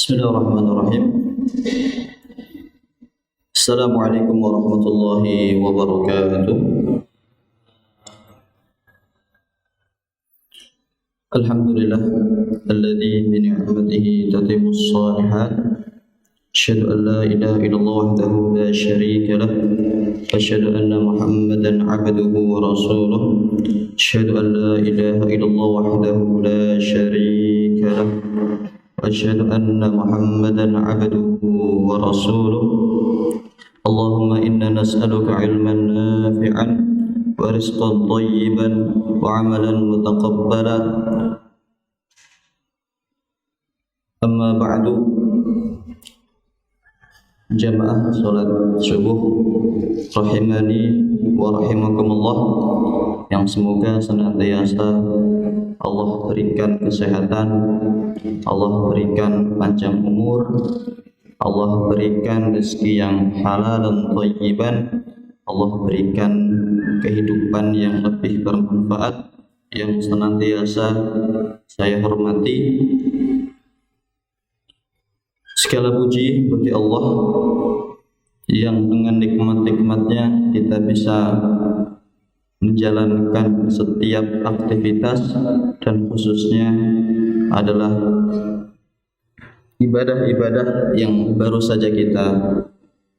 Bismillahirrahmanirrahim. Assalamualaikum warahmatullahi wabarakatuh. Alhamdulillah alladzi bi ni'matihi tatimmus shalihat. Asyhadu an la ilaha illallah wahdahu la syarika lah. Asyhadu anna Muhammadan 'abduhu wa rasuluh. Asyhadu an la ilaha illallah wahdahu la syarika lah. أشهد أن محمدا عبده ورسوله اللهم إنا نسألك علما نافعا ورزقا طيبا وعملا متقبلا أما بعد jamaah salat subuh rahimani wa rahimakumullah, yang semoga senantiasa Allah berikan kesehatan, Allah berikan panjang umur, Allah berikan rezeki yang halal dan thayyiban, Allah berikan kehidupan yang lebih bermanfaat, yang senantiasa saya hormati. Segala puji bagi Allah yang dengan nikmat-nikmatnya kita bisa menjalankan setiap aktivitas, dan khususnya adalah ibadah-ibadah yang baru saja kita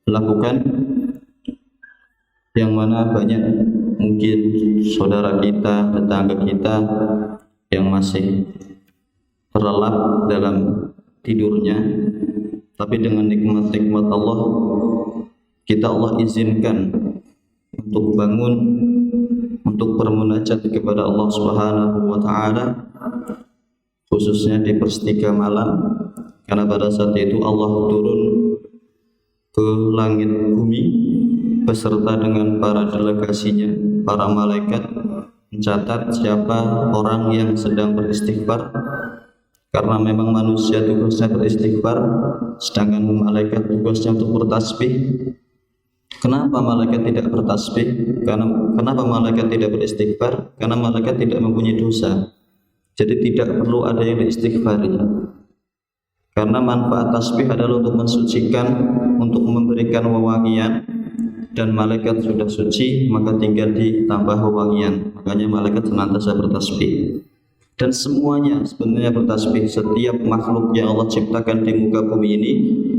lakukan, yang mana banyak mungkin saudara kita, tetangga kita yang masih terlelap dalam tidurnya, tapi dengan nikmat-nikmat Allah Allah izinkan untuk bangun, untuk bermunajat kepada Allah Subhanahu wa taala, khususnya di sepertiga malam, karena pada saat itu Allah turun ke langit bumi beserta dengan para delegasinya, para malaikat, mencatat siapa orang yang sedang beristighfar. Karena memang manusia tugasnya beristighfar, sedangkan malaikat tugasnya untuk bertasbih. Kenapa malaikat tidak bertasbih? Kenapa malaikat tidak beristighfar? Karena malaikat tidak mempunyai dosa. Jadi tidak perlu ada yang diistighfari. Karena manfaat tasbih adalah untuk mensucikan, untuk memberikan wewangian, dan malaikat sudah suci, maka tinggal ditambah wewangian. Makanya malaikat senantiasa bertasbih. Dan semuanya sebenarnya bertasbih. Setiap makhluk yang Allah ciptakan di muka bumi ini,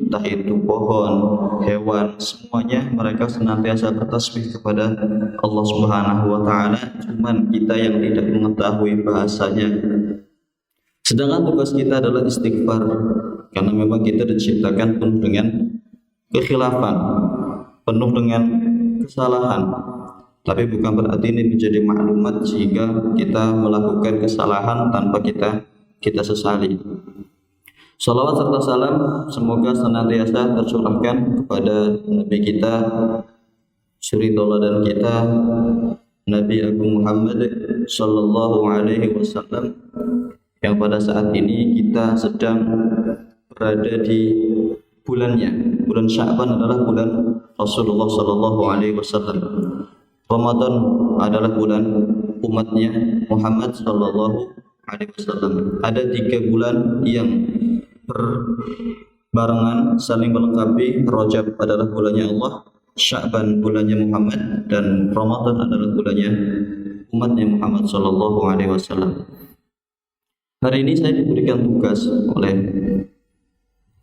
entah itu pohon, hewan, semuanya mereka senantiasa bertasbih kepada Allah Subhanahu wa taala. Cuman kita yang tidak mengetahui bahasanya. Sedangkan tugas kita adalah istighfar, karena memang kita diciptakan penuh dengan kekhilafan, penuh dengan kesalahan. Tapi bukan berarti ini menjadi maklumat sehingga kita melakukan kesalahan tanpa kita sesali. Salawat serta salam semoga senantiasa tercurahkan kepada Nabi kita, suri tauladan kita, Nabi Agung Muhammad sallallahu alaihi wasallam, yang pada saat ini kita sedang berada di bulannya. Bulan Sya'ban adalah bulan Rasulullah sallallahu alaihi wasallam. Ramadan adalah bulan umatnya Muhammad sallallahu alaihi wasallam. Ada 3 bulan yang berbarengan, saling melengkapi. Rajab adalah bulannya Allah, Sya'ban bulannya Muhammad, dan Ramadan adalah bulannya umatnya Muhammad sallallahu alaihi wasallam. Hari ini saya diberikan tugas oleh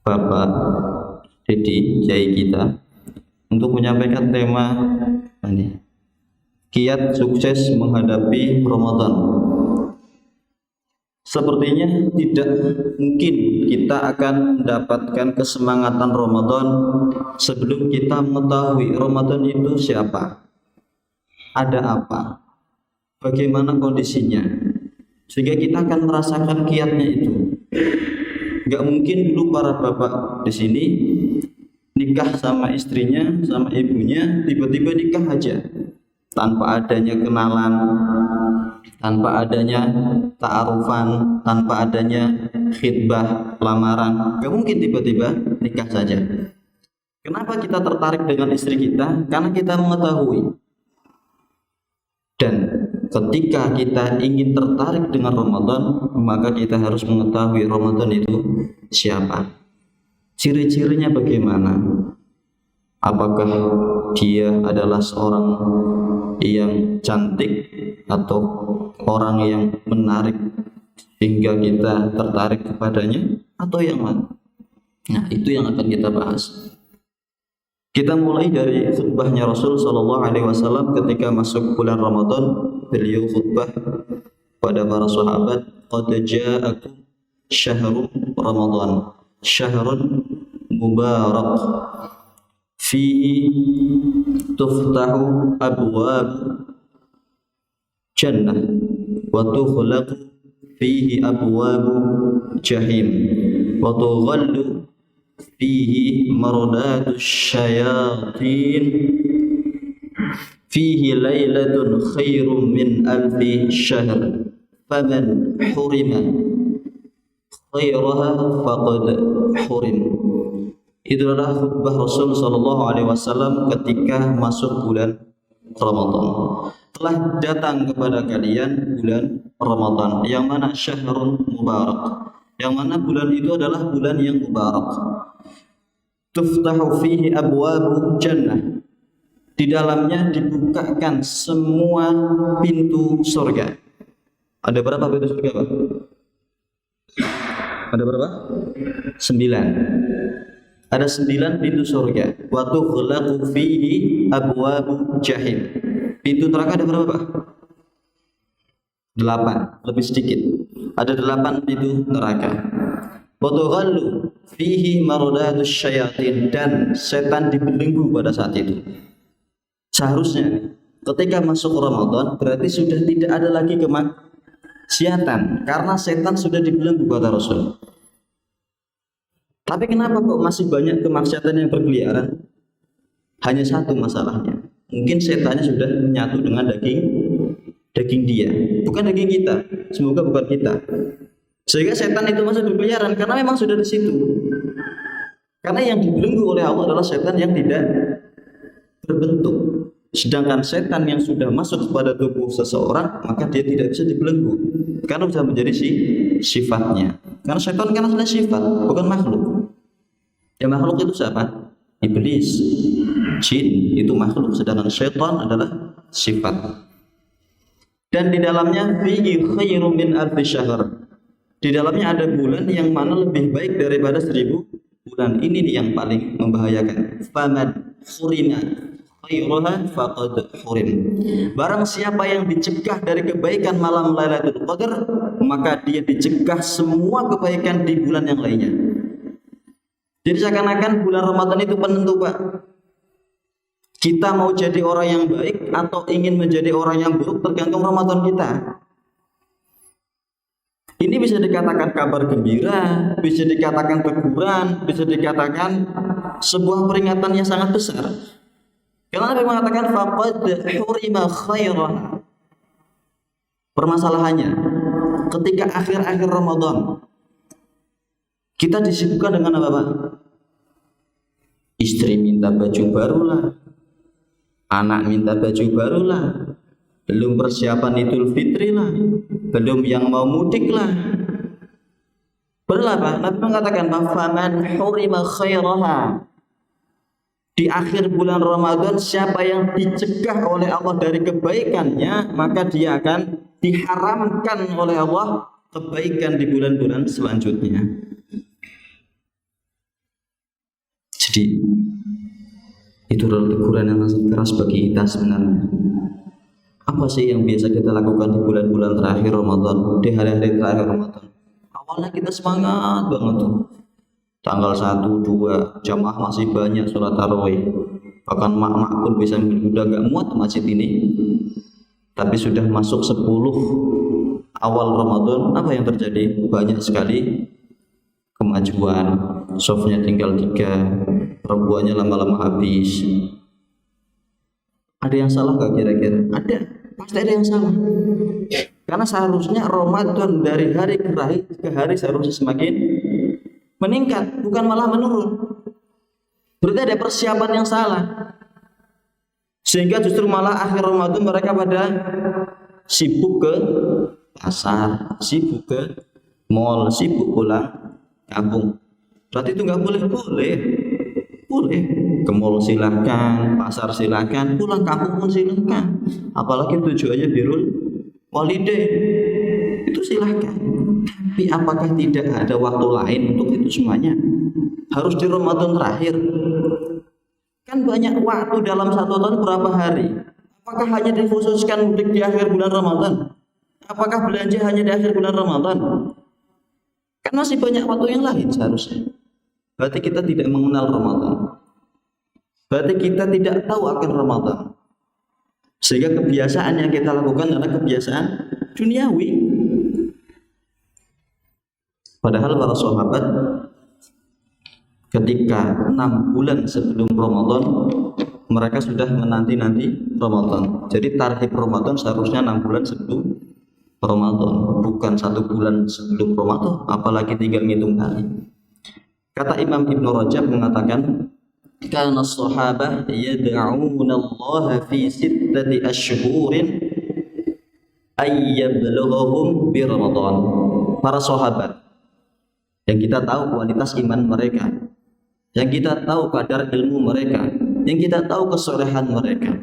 Bapak Dedi Kiai kita untuk menyampaikan tema ini, kiat sukses menghadapi Ramadan. Sepertinya tidak mungkin kita akan mendapatkan kesemangatan Ramadan sebelum kita mengetahui Ramadan itu siapa, ada apa, bagaimana kondisinya, sehingga kita akan merasakan kiatnya itu. Gak mungkin dulu para bapak di sini nikah sama istrinya, sama ibunya, tiba-tiba nikah aja, tanpa adanya kenalan, tanpa adanya ta'arufan, tanpa adanya khitbah, lamaran. Gak mungkin tiba-tiba nikah saja. Kenapa kita tertarik dengan istri kita? Karena kita mengetahui. Dan ketika kita ingin tertarik dengan Ramadan, maka kita harus mengetahui Ramadan itu siapa. Ciri-cirinya bagaimana? Apakah dia adalah seorang yang cantik atau orang yang menarik hingga kita tertarik kepadanya, atau yang mana? Nah, itu yang akan kita bahas. Kita mulai dari khutbahnya Rasul Shallallahu Alaihi Wasallam ketika masuk bulan Ramadan. Beliau khutbah pada para sahabat, "Qad ja'akum syahrul Ramadan, syahrun mubarak, fihi tuftahu abwab jannah wa tughlaqu fihi abwab jahim wa tughallu fihi maradatu syayatin, fihi laylatun khairum min alfi syahr, faman hurima khairaha faqad hurim." Itu adalah khutbah Rasul Sallallahu Alaihi Wasallam ketika masuk bulan Ramadan. Telah datang kepada kalian bulan Ramadan, yang mana syahrun mubarak, yang mana bulan itu adalah bulan yang mubarak. Tuftahu fihi abwabu jannah, di dalamnya dibukakan semua pintu surga. Ada berapa pintu surga, Pak? Ada berapa? 9. Ada 9 pintu surga. Wa tughlaqu fihi abwabu jahim. Pintu neraka ada berapa, Pak? 8, lebih sedikit. Ada 8 pintu neraka. Wa tughallu fihi maradatus syayatin, dan setan dibelenggu pada saat itu. Seharusnya ketika masuk Ramadan berarti sudah tidak ada lagi kemaksiatan karena setan sudah dibelenggu, kata Rasul. Tapi kenapa kok masih banyak kemaksiatan yang berkeliaran? Hanya satu masalahnya. Mungkin setannya sudah menyatu dengan daging dia, bukan daging kita. Semoga bukan kita. Sehingga setan itu masih berkeliaran karena memang sudah di situ. Karena yang dibelenggu oleh Allah adalah setan yang tidak berbentuk. Sedangkan setan yang sudah masuk kepada tubuh seseorang, maka dia tidak bisa dibelenggu karena sudah menjadi sifatnya. Karena setan kan adalah sifat, bukan makhluk. Yang makhluk itu siapa? Iblis, jin itu makhluk, sedangkan setan adalah sifat. Dan di dalamnya fihi khairum min alfi syahr. Di dalamnya ada bulan yang mana lebih baik daripada 1000 bulan. Ini yang paling membahayakan. Faman khurima khairaha faqad hurim. Barang siapa yang dicegah dari kebaikan malam Lailatul Qadar, maka dia dicegah semua kebaikan di bulan yang lainnya. Jadi seakan-akan bulan Ramadan itu penentu, Pak. Kita mau jadi orang yang baik atau ingin menjadi orang yang buruk tergantung Ramadan kita. Ini bisa dikatakan kabar gembira, bisa dikatakan teguran, bisa dikatakan sebuah peringatan yang sangat besar. Karena Nabi mengatakan faqad hurima khairah. Permasalahannya, ketika akhir-akhir Ramadan kita disibukkan dengan apa, Pak? Istri minta baju barulah, anak minta baju barulah, belum persiapan Idul Fitri lah, belum yang mau mudik lah. Benar, Pak? Nabi mengatakan faman hurima khairaha. Di akhir bulan Ramadan, siapa yang dicegah oleh Allah dari kebaikannya, maka dia akan diharamkan oleh Allah kebaikan di bulan-bulan selanjutnya. Jadi itu adalah teguran yang sangat keras bagi kita sebenarnya. Apa sih yang biasa kita lakukan di bulan-bulan terakhir Ramadan, di hari-hari terakhir Ramadan? Awalnya kita semangat banget tuh. Tanggal 1, 2 jamaah masih banyak sholat tarawih. Bahkan mak-mak pun bisa udah gak muat masjid ini. Tapi sudah masuk 10 awal Ramadan, apa yang terjadi? Banyak sekali kemajuan. Softnya tinggal 3, perempuannya lama-lama habis. Ada yang salah gak kira-kira? Ada, pasti ada yang salah. Karena seharusnya Ramadan dari hari ke hari seharusnya semakin meningkat, bukan malah menurun. Berarti ada persiapan yang salah. Sehingga justru malah akhir Ramadan mereka pada sibuk ke pasar, sibuk ke mall, sibuk pulang kampung. Berarti itu nggak boleh? Boleh. Ke mall silahkan, pasar silahkan, pulang kampung pun silahkan. Apalagi tujuannya birrul walidain, itu silahkan. Tapi apakah tidak ada waktu lain untuk itu semuanya? Harus di Ramadan terakhir? Kan banyak waktu dalam satu tahun berapa hari? Apakah hanya dikhususkan mudik di akhir bulan Ramadan? Apakah belanja hanya di akhir bulan Ramadan? Kan masih banyak waktu yang lain seharusnya. Berarti kita tidak mengenal Ramadan. Berarti kita tidak tahu akan Ramadan. Sehingga kebiasaan yang kita lakukan adalah kebiasaan duniawi. Padahal para sahabat ketika 6 bulan sebelum Ramadan mereka sudah menanti-nanti Ramadan. Jadi tarhib Ramadan seharusnya 6 bulan sebelum Ramadan, bukan 1 bulan sebelum Ramadan, apalagi tinggal ngitung hari. Kata Imam Ibn Rajab mengatakan, kana sahabah yad'una Allah fi 6 ashhurin ayyablughum bi Ramadan. Para sahabat yang kita tahu kualitas iman mereka, yang kita tahu kadar ilmu mereka, yang kita tahu kesolehan mereka,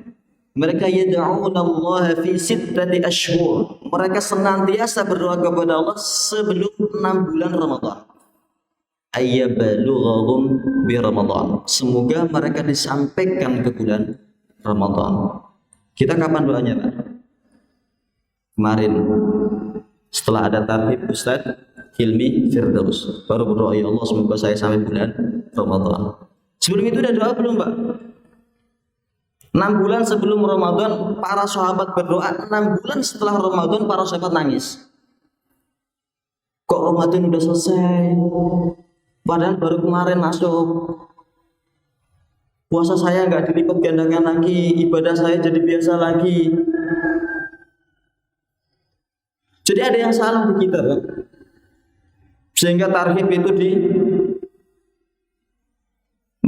mereka yad'una Allah fi 6 ashhur. Mereka senantiasa berdoa kepada Allah sebelum 6 bulan Ramadan. Ayyablughum bi Ramadan. Semoga mereka disampaikan ke bulan Ramadan. Kita kapan doanya, Pak? Kemarin setelah ada tarhib Ustaz Hilmi Firdaus baru berdoa, ya Allah semoga saya sampai bulan Ramadan. Sebelum itu udah doa belum, Pak? 6 bulan sebelum Ramadan para sahabat berdoa, 6 bulan setelah Ramadan para sahabat nangis. Kok Ramadan udah selesai? Padahal baru kemarin masuk. Puasa saya nggak dilipat gandakan lagi, ibadah saya jadi biasa lagi. Jadi ada yang salah di kita, Pak. Sehingga tarhib itu di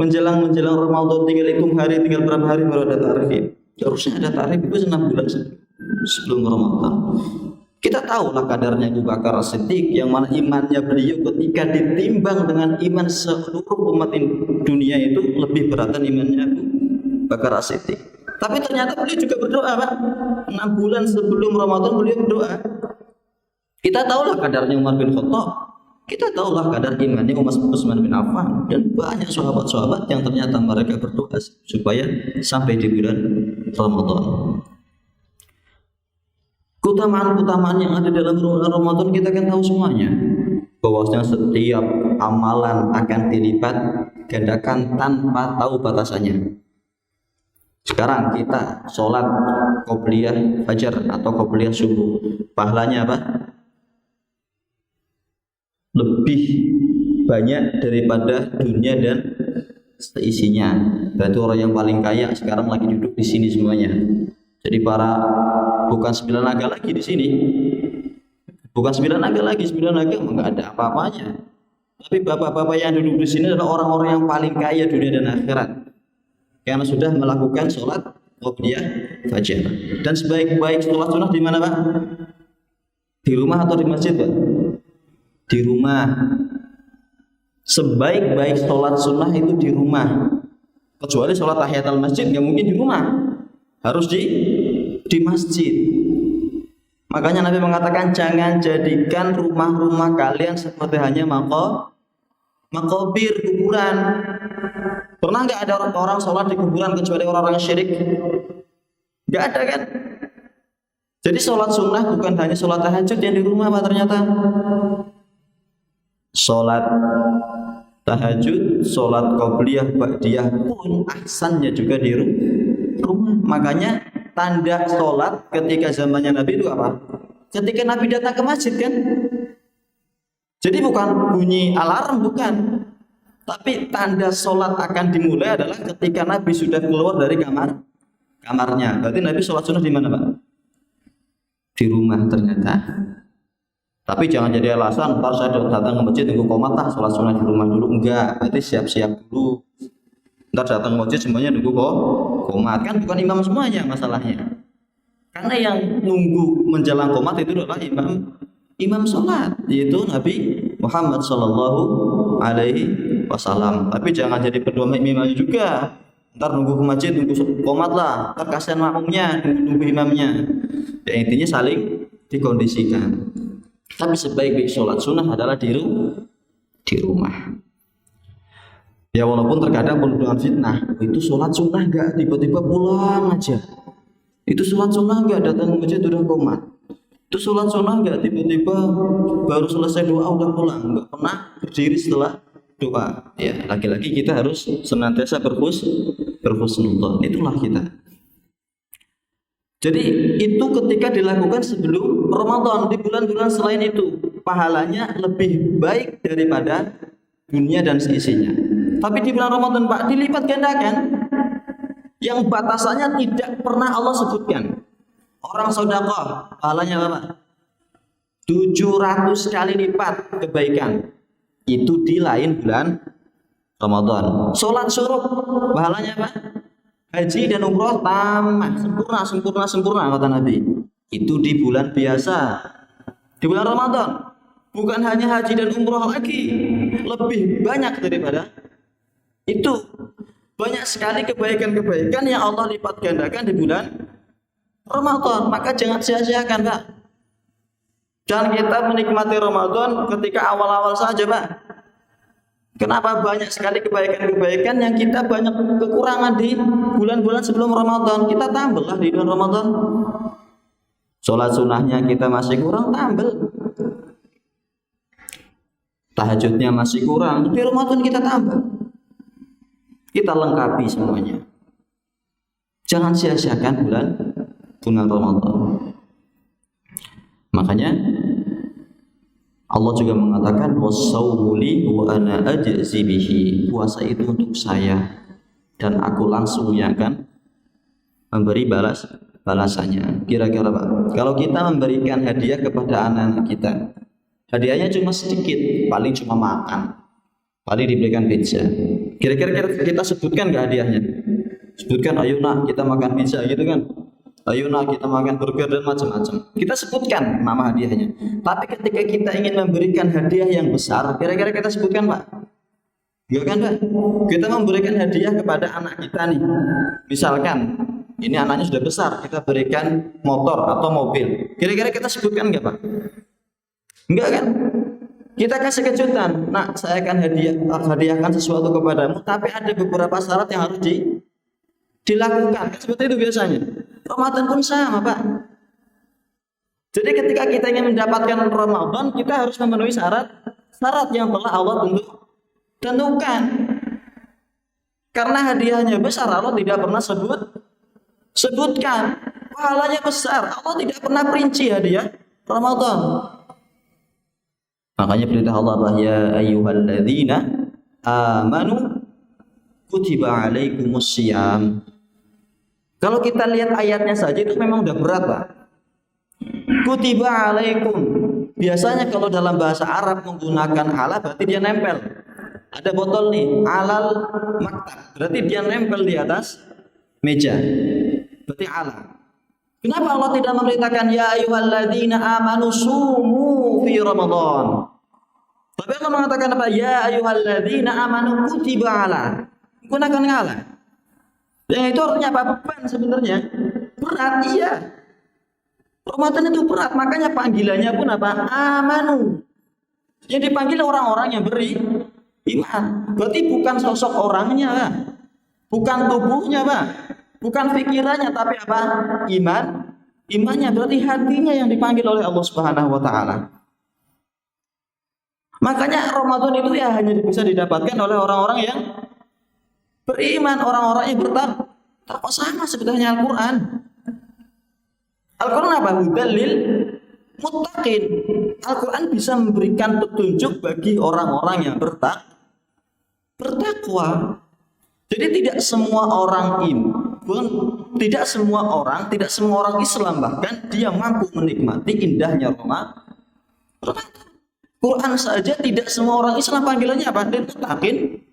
menjelang Ramadan tinggal hitung hari, tinggal berapa hari baru ada tarhib. Harusnya ada tarhib itu 6 bulan sebelum Ramadan. Kita tahulah kadarnya Abu Bakar As-Siddiq, yang mana imannya beliau ketika ditimbang dengan iman seluruh umat dunia itu lebih beratan imannya Abu Bakar As-Siddiq. Tapi ternyata beliau juga berdoa, Pak. 6 bulan sebelum Ramadan beliau berdoa. Kita tahulah kadarnya Umar bin Khattab. Kita tahulah kadar imannya Utsman bin Affan dan banyak sahabat-sahabat yang ternyata mereka berdoa supaya sampai di bulan Ramadan. Keutamaan-keutamaan yang ada dalam bulan Ramadan kita kan tahu semuanya. Bahwasanya setiap amalan akan dilipat gandakan tanpa tahu batasannya. Sekarang kita sholat qobliyah fajar atau qobliyah subuh, pahalanya apa? Lebih banyak daripada dunia dan seisinya. Berarti orang yang paling kaya sekarang lagi duduk di sini semuanya. Jadi bukan 9 naga lagi di sini. Bukan 9 naga lagi, 9 naga enggak ada apa-apanya. Tapi bapak-bapak yang duduk di sini adalah orang-orang yang paling kaya dunia dan akhirat. Karena sudah melakukan sholat qobliyah fajar. Dan sebaik-baik sholat sunnah di mana, Pak? Di rumah atau di masjid, Pak? Di rumah. Sebaik-baik sholat sunnah itu di rumah. Kecuali sholat tahiyatul masjid nggak mungkin di rumah, harus di masjid. Makanya Nabi mengatakan jangan jadikan rumah-rumah kalian seperti hanya makobir, kuburan. Pernah nggak ada orang sholat di kuburan kecuali orang-orang syirik? Nggak ada kan? Jadi sholat sunnah bukan hanya sholat tahajud yang di rumah, Pak, ternyata. Sholat tahajud, sholat qobliyah, ba'diyah pun ahsannya juga di rumah. Makanya tanda sholat ketika zamannya Nabi itu apa? Ketika Nabi datang ke masjid kan? Jadi bukan bunyi alarm, bukan. Tapi tanda sholat akan dimulai adalah ketika Nabi sudah keluar dari kamarnya. Berarti Nabi sholat sunnah di mana, Pak? Di rumah ternyata. Tapi jangan jadi alasan, ntar saya datang ke masjid tunggu qomat lah, sholat sunnah di rumah dulu. Enggak, berarti siap-siap dulu. Ntar datang ke masjid semuanya nunggu qomat. Kan bukan imam semuanya masalahnya. Karena yang nunggu menjelang qomat itu adalah imam sholat, yaitu Nabi Muhammad Sallallahu Alaihi Wasallam. Tapi jangan jadi pedoman imamnya juga. Ntar nunggu ke masjid, nunggu komat lah. Ntar kasihan makmumnya, nunggu imamnya. Ya intinya saling dikondisikan. Tapi sebaik-baik sholat sunnah adalah di rumah. Ya walaupun terkadang penuh dengan fitnah. Itu sholat sunnah enggak tiba-tiba pulang aja. Itu sholat sunnah enggak datang ke masjid udah komat. Itu sholat sunnah enggak tiba-tiba baru selesai doa udah pulang, enggak pernah berdiri setelah doa. Ya, lagi-lagi kita harus senantiasa berhusnudzon. Itulah kita. Jadi itu ketika dilakukan sebelum Ramadan, di bulan-bulan selain itu pahalanya lebih baik daripada dunia dan seisinya. Tapi di bulan Ramadan Pak dilipat gandakan, yang batasannya tidak pernah Allah sebutkan. Orang sedekah pahalanya apa? 700 kali lipat kebaikan. Itu di lain bulan Ramadan. Salat syuruk pahalanya apa? Haji dan umroh tamah sempurna kata Nabi. Itu di bulan biasa. Di bulan Ramadan bukan hanya haji dan umroh lagi, lebih banyak daripada itu. Banyak sekali kebaikan-kebaikan yang Allah lipat gandakan di bulan Ramadan. Maka jangan sia-siakan Pak. Dan kita menikmati Ramadan ketika awal-awal saja Pak. Kenapa banyak sekali kebaikan-kebaikan yang kita banyak kekurangan di bulan-bulan sebelum Ramadan? Kita tambah lah di bulan Ramadan. Sholat sunnahnya kita masih kurang, tambah. Tahajudnya masih kurang, di Ramadan kita tambah. Kita lengkapi semuanya. Jangan sia-siakan bulan Ramadan. Makanya Allah juga mengatakan was-saumu li wa ana ajzi bihi. Puasa itu untuk saya dan aku langsung yang akan memberi balasannya. Kira-kira Pak, kalau kita memberikan hadiah kepada anak-anak kita, hadiahnya cuma sedikit, paling cuma makan, paling diberikan pizza. Kira-kira kita sebutkan nggak hadiahnya? Sebutkan, ayo nak kita makan pizza gitu kan? Ayo nak kita makan burger dan macam-macam. Kita sebutkan nama hadiahnya. Tapi ketika kita ingin memberikan hadiah yang besar, kira-kira kita sebutkan Pak? Enggak kan Pak? Kita memberikan hadiah kepada anak kita nih. Misalkan ini anaknya sudah besar, kita berikan motor atau mobil. Kira-kira kita sebutkan enggak Pak? Enggak kan? Kita kasih kejutan. Nah, saya akan hadiahkan sesuatu kepadamu, tapi ada beberapa syarat yang harus dilakukan. Seperti itu biasanya. Ramadan pun sama Pak. Jadi ketika kita ingin mendapatkan Ramadan, kita harus memenuhi syarat yang telah Allah tentukan. Karena hadiahnya besar, Allah tidak pernah sebutkan. Pahalanya besar, Allah tidak pernah perinci hadiah Ramadan. Makanya perintah Allah, ya ayyuhalladzina amanu kutiba alaikumussyiyam. Kalau kita lihat ayatnya saja itu memang udah berat Pak. Kutiba alaikum. Biasanya kalau dalam bahasa Arab menggunakan ala berarti dia nempel. Ada botol nih, alal maktab. Berarti dia nempel di atas meja. Berarti ala. Kenapa Allah tidak memerintahkan ya ayyuhalladzina amanu sumu fi Ramadan? Tapi Allah mengatakan apa? Ya ayyuhalladzina amanu kutiba ala. Gunakan ala. Yang itu artinya apa? Beban sebenarnya. Berat, iya. Ramadan itu berat, makanya panggilannya pun apa? Amanu. Yang dipanggil orang-orang yang beri iman. Berarti bukan sosok orangnya, Pak. Bukan tubuhnya, Pak. Bukan pikirannya, tapi apa? Iman. Imannya berarti hatinya yang dipanggil oleh Allah Subhanahu wa taala. Makanya Ramadan itu ya hanya bisa didapatkan oleh orang-orang yang beriman, orang-orang yang bertakwa. Sama sebetulnya Al-Quran. Al-Quran apa? Hudalil muttaqin. Al-Quran bisa memberikan petunjuk bagi orang-orang yang bertakwa. Jadi tidak semua orang tidak semua orang Islam bahkan dia mampu menikmati indahnya Ramadan. Quran saja tidak semua orang Islam panggilannya apa? Muttaqin.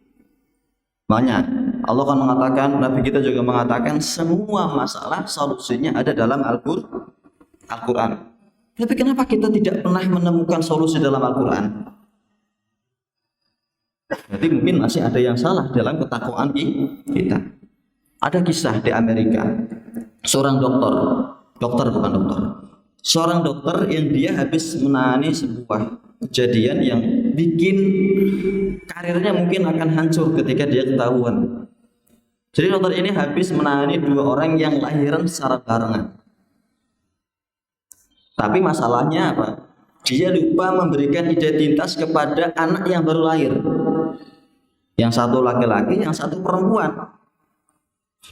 Banyak. Allah kan mengatakan, Nabi kita juga mengatakan semua masalah solusinya ada dalam Al-Quran. Tapi kenapa kita tidak pernah menemukan solusi dalam Al-Quran? Berarti mungkin masih ada yang salah dalam ketakwaan kita. Ada kisah di Amerika, seorang dokter bukan dokter, seorang dokter yang dia habis menangani sebuah kejadian yang bikin karirnya mungkin akan hancur ketika dia ketahuan. Jadi dokter ini habis menangani 2 orang yang lahiran secara barengan. Tapi masalahnya apa? Dia lupa memberikan identitas kepada anak yang baru lahir. Yang satu laki-laki, yang satu perempuan.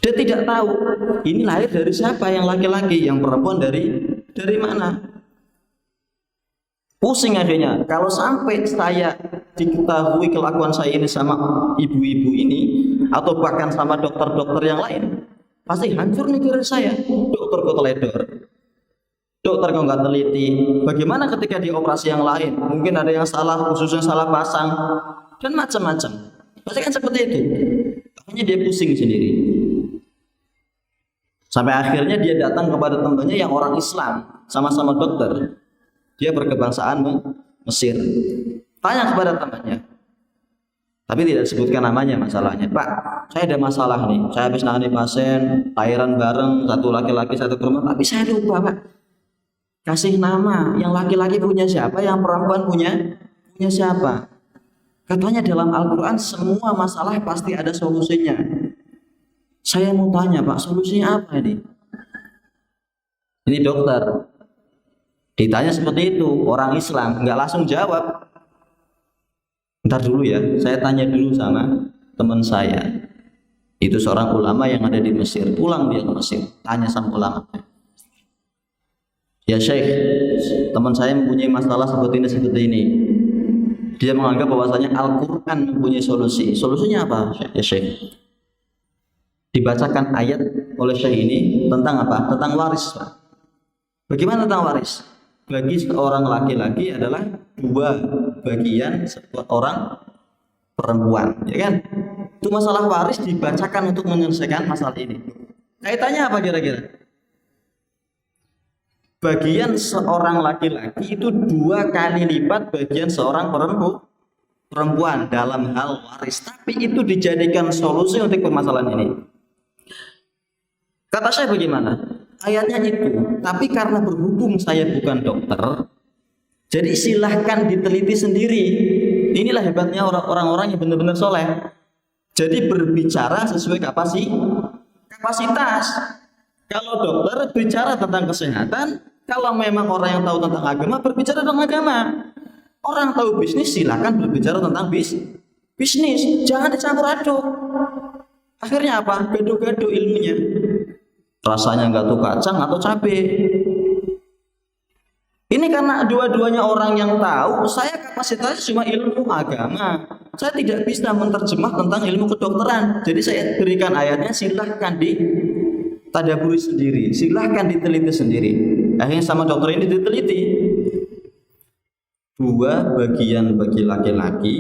Dia tidak tahu ini lahir dari siapa, yang laki-laki, yang perempuan dari mana. Pusing akhirnya. Kalau sampai saya diketahui kelakuan saya ini sama ibu-ibu ini, atau bahkan sama dokter-dokter yang lain, pasti hancur nih karir saya. Dokter kok teledor, dokter kok nggak teliti. Bagaimana ketika di operasi yang lain? Mungkin ada yang salah, khususnya salah pasang dan macam-macam. Pasti kan seperti itu. Akhirnya dia pusing sendiri. Sampai akhirnya dia datang kepada temannya yang orang Islam, sama-sama dokter. Dia berkebangsaan Mesir. Tanya kepada temannya, tapi tidak disebutkan namanya masalahnya. Pak, saya ada masalah nih. Saya habis nangani pasien, lahiran bareng, satu laki-laki, satu perempuan. Tapi saya lupa, Pak. Kasih nama. Yang laki-laki punya siapa, yang perempuan punya siapa. Katanya dalam Al-Quran semua masalah pasti ada solusinya. Saya mau tanya, Pak, solusinya apa ini? Ini dokter. Ditanya seperti itu, orang Islam nggak langsung jawab. Ntar dulu ya, saya tanya dulu sama teman saya. Itu seorang ulama yang ada di Mesir. Pulang dia ke Mesir, tanya sama ulama. Ya Syekh, teman saya mempunyai masalah seperti ini. Dia menganggap bahwasanya Al-Quran mempunyai solusi. Solusinya apa ya Syekh? Dibacakan ayat oleh Syekh ini tentang apa? Tentang waris, Pak. Bagaimana tentang waris? Bagi seorang laki-laki adalah 2 bagian seorang perempuan, ya kan? Itu masalah waris dibacakan untuk menyelesaikan masalah ini. Kaitannya apa kira-kira? Bagian seorang laki-laki itu 2 kali lipat bagian seorang perempuan dalam hal waris. Tapi itu dijadikan solusi untuk permasalahan ini. Kata saya bagaimana? Ayatnya itu, tapi karena berhubung saya bukan dokter, jadi silahkan diteliti sendiri. Inilah hebatnya orang-orang yang benar-benar soleh. Jadi berbicara sesuai kapasitas. Kalau dokter bicara tentang kesehatan, kalau memang orang yang tahu tentang agama berbicara tentang agama. Orang tahu bisnis silahkan berbicara tentang bisnis. Jangan dicampur aduk. Akhirnya apa? Gado-gado ilmunya. Rasanya nggak tuh kacang atau cabai. Ini karena dua-duanya orang yang tahu, saya kapasitasnya cuma ilmu agama. Saya tidak bisa menerjemah tentang ilmu kedokteran. Jadi saya berikan ayatnya, silahkan ditadaburi sendiri, silahkan diteliti sendiri. Akhirnya sama dokter ini diteliti. 2 bagian bagi laki-laki.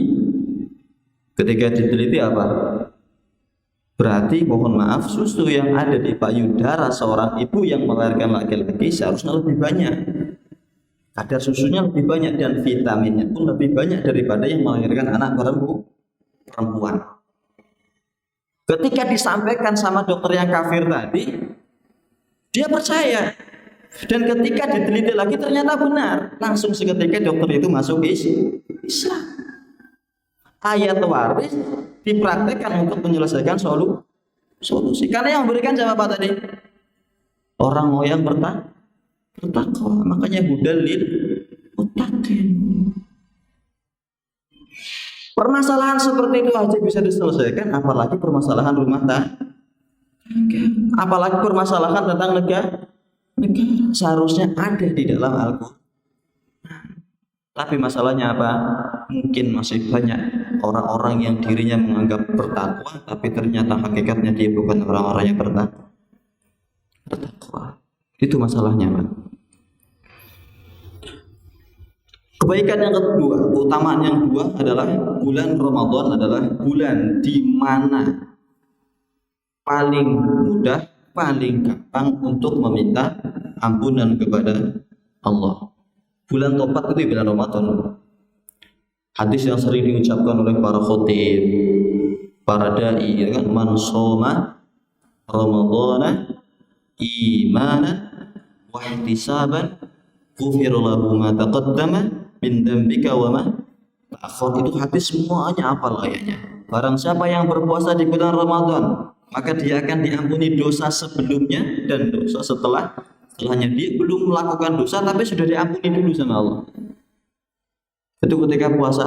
Ketika diteliti apa? Berarti mohon maaf, susu yang ada di payudara seorang ibu yang melahirkan laki-laki seharusnya lebih banyak. Kadar susunya lebih banyak dan vitaminnya pun lebih banyak daripada yang melahirkan anak perempuan. Ketika disampaikan sama dokter yang kafir tadi, dia percaya. Dan ketika diteliti lagi ternyata benar. Langsung seketika dokter itu masuk Islam. Ayat waris dipraktekkan untuk menyelesaikan solusi. Karena yang memberikan siapa tadi? Orang yang bertakwa. Makanya hudal lil muttaqin. Permasalahan seperti itu aja bisa diselesaikan, apalagi permasalahan rumah tangga. Apalagi permasalahan tentang negara. Seharusnya ada di dalam Al-Quran. Tapi masalahnya apa? Mungkin masih banyak orang-orang yang dirinya menganggap bertakwa, tapi ternyata hakikatnya dia bukan orang-orang yang bertakwa. Itu masalahnya, Pak. Kebaikan yang kedua, keutamaan yang kedua adalah bulan Ramadan adalah bulan di mana paling mudah, paling gampang untuk meminta ampunan kepada Allah. Bulan tobat itu bulan Ramadan. Hadis yang sering diucapkan oleh para khotib, para dai, ya kan, man shoma ramadhana imanan wa ihtisaban ghufira lahu ma taqaddama min dzambika wa ma ta'akhkhar. Itu hadis semuanya hafal ayatnya. Barang siapa yang berpuasa di bulan Ramadan, maka dia akan diampuni dosa sebelumnya dan dosa setelahnya. Dia belum melakukan dosa tapi sudah diampuni dulu sama Allah. Itu ketika puasa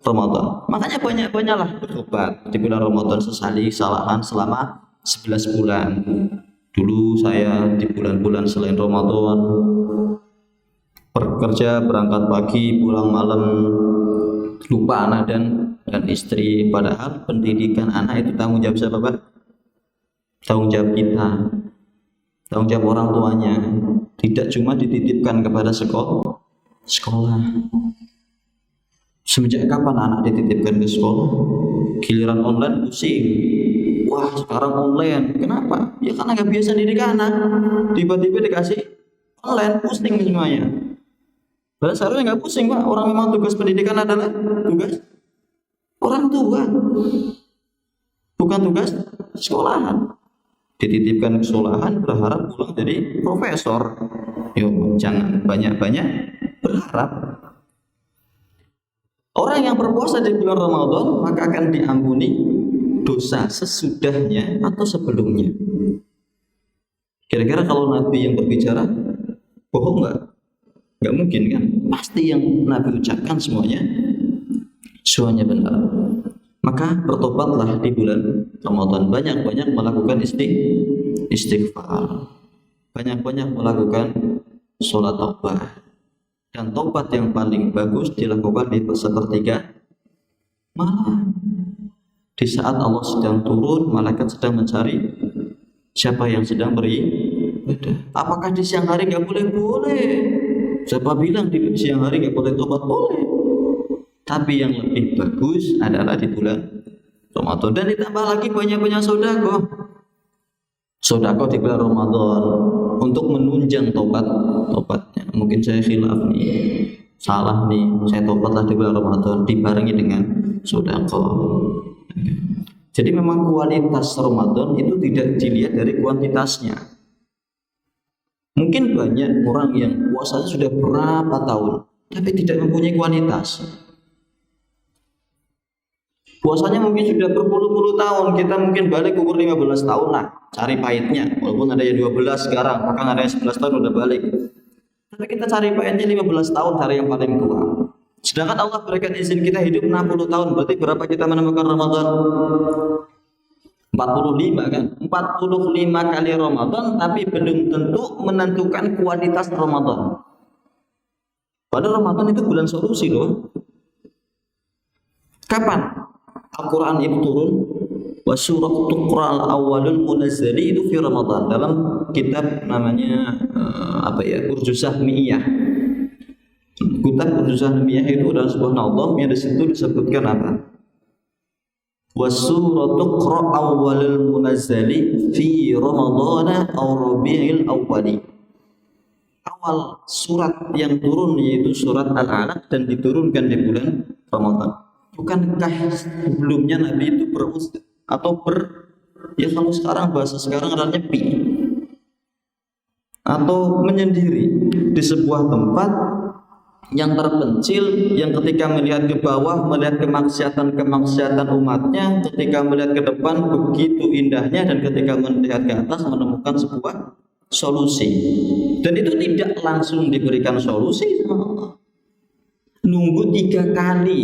Ramadan. Makanya banyak-banyaklah bertobat di bulan Ramadan, sesali kesalahan selama 11 bulan. Dulu saya di bulan-bulan selain Ramadan bekerja, berangkat pagi, pulang malam, lupa anak dan istri. Padahal pendidikan anak itu tanggung jawab siapa, Pak? Tanggung jawab kita, tanggung jawab orang tuanya. Tidak cuma dititipkan kepada sekolah. Semenjak kapan anak dititipkan ke sekolah? Giliran online pusing. Wah, sekarang online. Kenapa? Ya karena nggak biasa didik anak. Tiba-tiba dikasih online, pusing semuanya. Padahal seharusnya nggak pusing, Pak. Orang memang tugas pendidikan adalah tugas orang tua, bukan tugas sekolahan. Dititipkan ke sekolahan berharap pulang jadi profesor. Yuk, jangan banyak-banyak berharap. Orang yang berpuasa di bulan Ramadan maka akan diampuni dosa sesudahnya atau sebelumnya. Kira-kira kalau Nabi yang berbicara bohong nggak? Nggak mungkin kan? Pasti yang Nabi ucapkan semuanya benar. Maka bertobatlah di bulan Ramadan, banyak-banyak melakukan istighfar, banyak-banyak melakukan sholat taubah. Dan taubat yang paling bagus dilakukan di sepertiga malam. Di saat Allah sedang turun, malaikat sedang mencari siapa yang sedang beribadah. Apakah di siang hari nggak boleh? Boleh. Siapa bilang di siang hari nggak boleh taubat? Boleh. Tapi yang lebih bagus adalah di bulan Ramadan. Dan ditambah lagi banyak-banyak sodako di bulan Ramadan untuk menunjang tobatnya. Mungkin saya khilaf nih, salah nih, saya tobatlah di bulan Ramadan dibarengi dengan sodako. Jadi memang kualitas Ramadan itu tidak dilihat dari kuantitasnya. Mungkin banyak orang yang puasanya sudah berapa tahun tapi tidak mempunyai kualitas. Puasanya mungkin sudah berpuluh-puluh tahun, kita mungkin balik umur 15 tahun lah, cari pahitnya. Walaupun ada yang 12 sekarang, bahkan ada yang 11 tahun udah balik. Tapi kita cari pahitnya 15 tahun, cari yang paling tua. Sedangkan Allah berikan izin kita hidup 60 tahun, berarti berapa kita menemukan Ramadan? 45 kan? 45 kali Ramadan, tapi belum tentu menentukan kualitas Ramadan. Padahal Ramadan itu bulan solusi loh. Kapan Al-Quran itu turun? Wa surat Tuqra al-awwalul munazzali itu fi Ramadan, dalam kitab namanya Urjuzah Miyah. Kitab Urjuzah Miyah itu adalah sebuah nazam yang di situ disebutkan apa? Wa surat Tuqra awwalul munazzali fi Ramadan aw Rabiul Awwali. Awal surat yang turun yaitu surat Al-Alaq dan diturunkan di bulan Ramadan. Bukankah sebelumnya Nabi itu ya kalau sekarang bahasa sekarang adalah nyepi atau menyendiri di sebuah tempat yang terpencil, yang ketika melihat ke bawah melihat kemaksiatan umatnya, ketika melihat ke depan begitu indahnya, dan ketika melihat ke atas menemukan sebuah solusi. Dan itu tidak langsung diberikan solusi sama Allah. Nunggu 3 kali.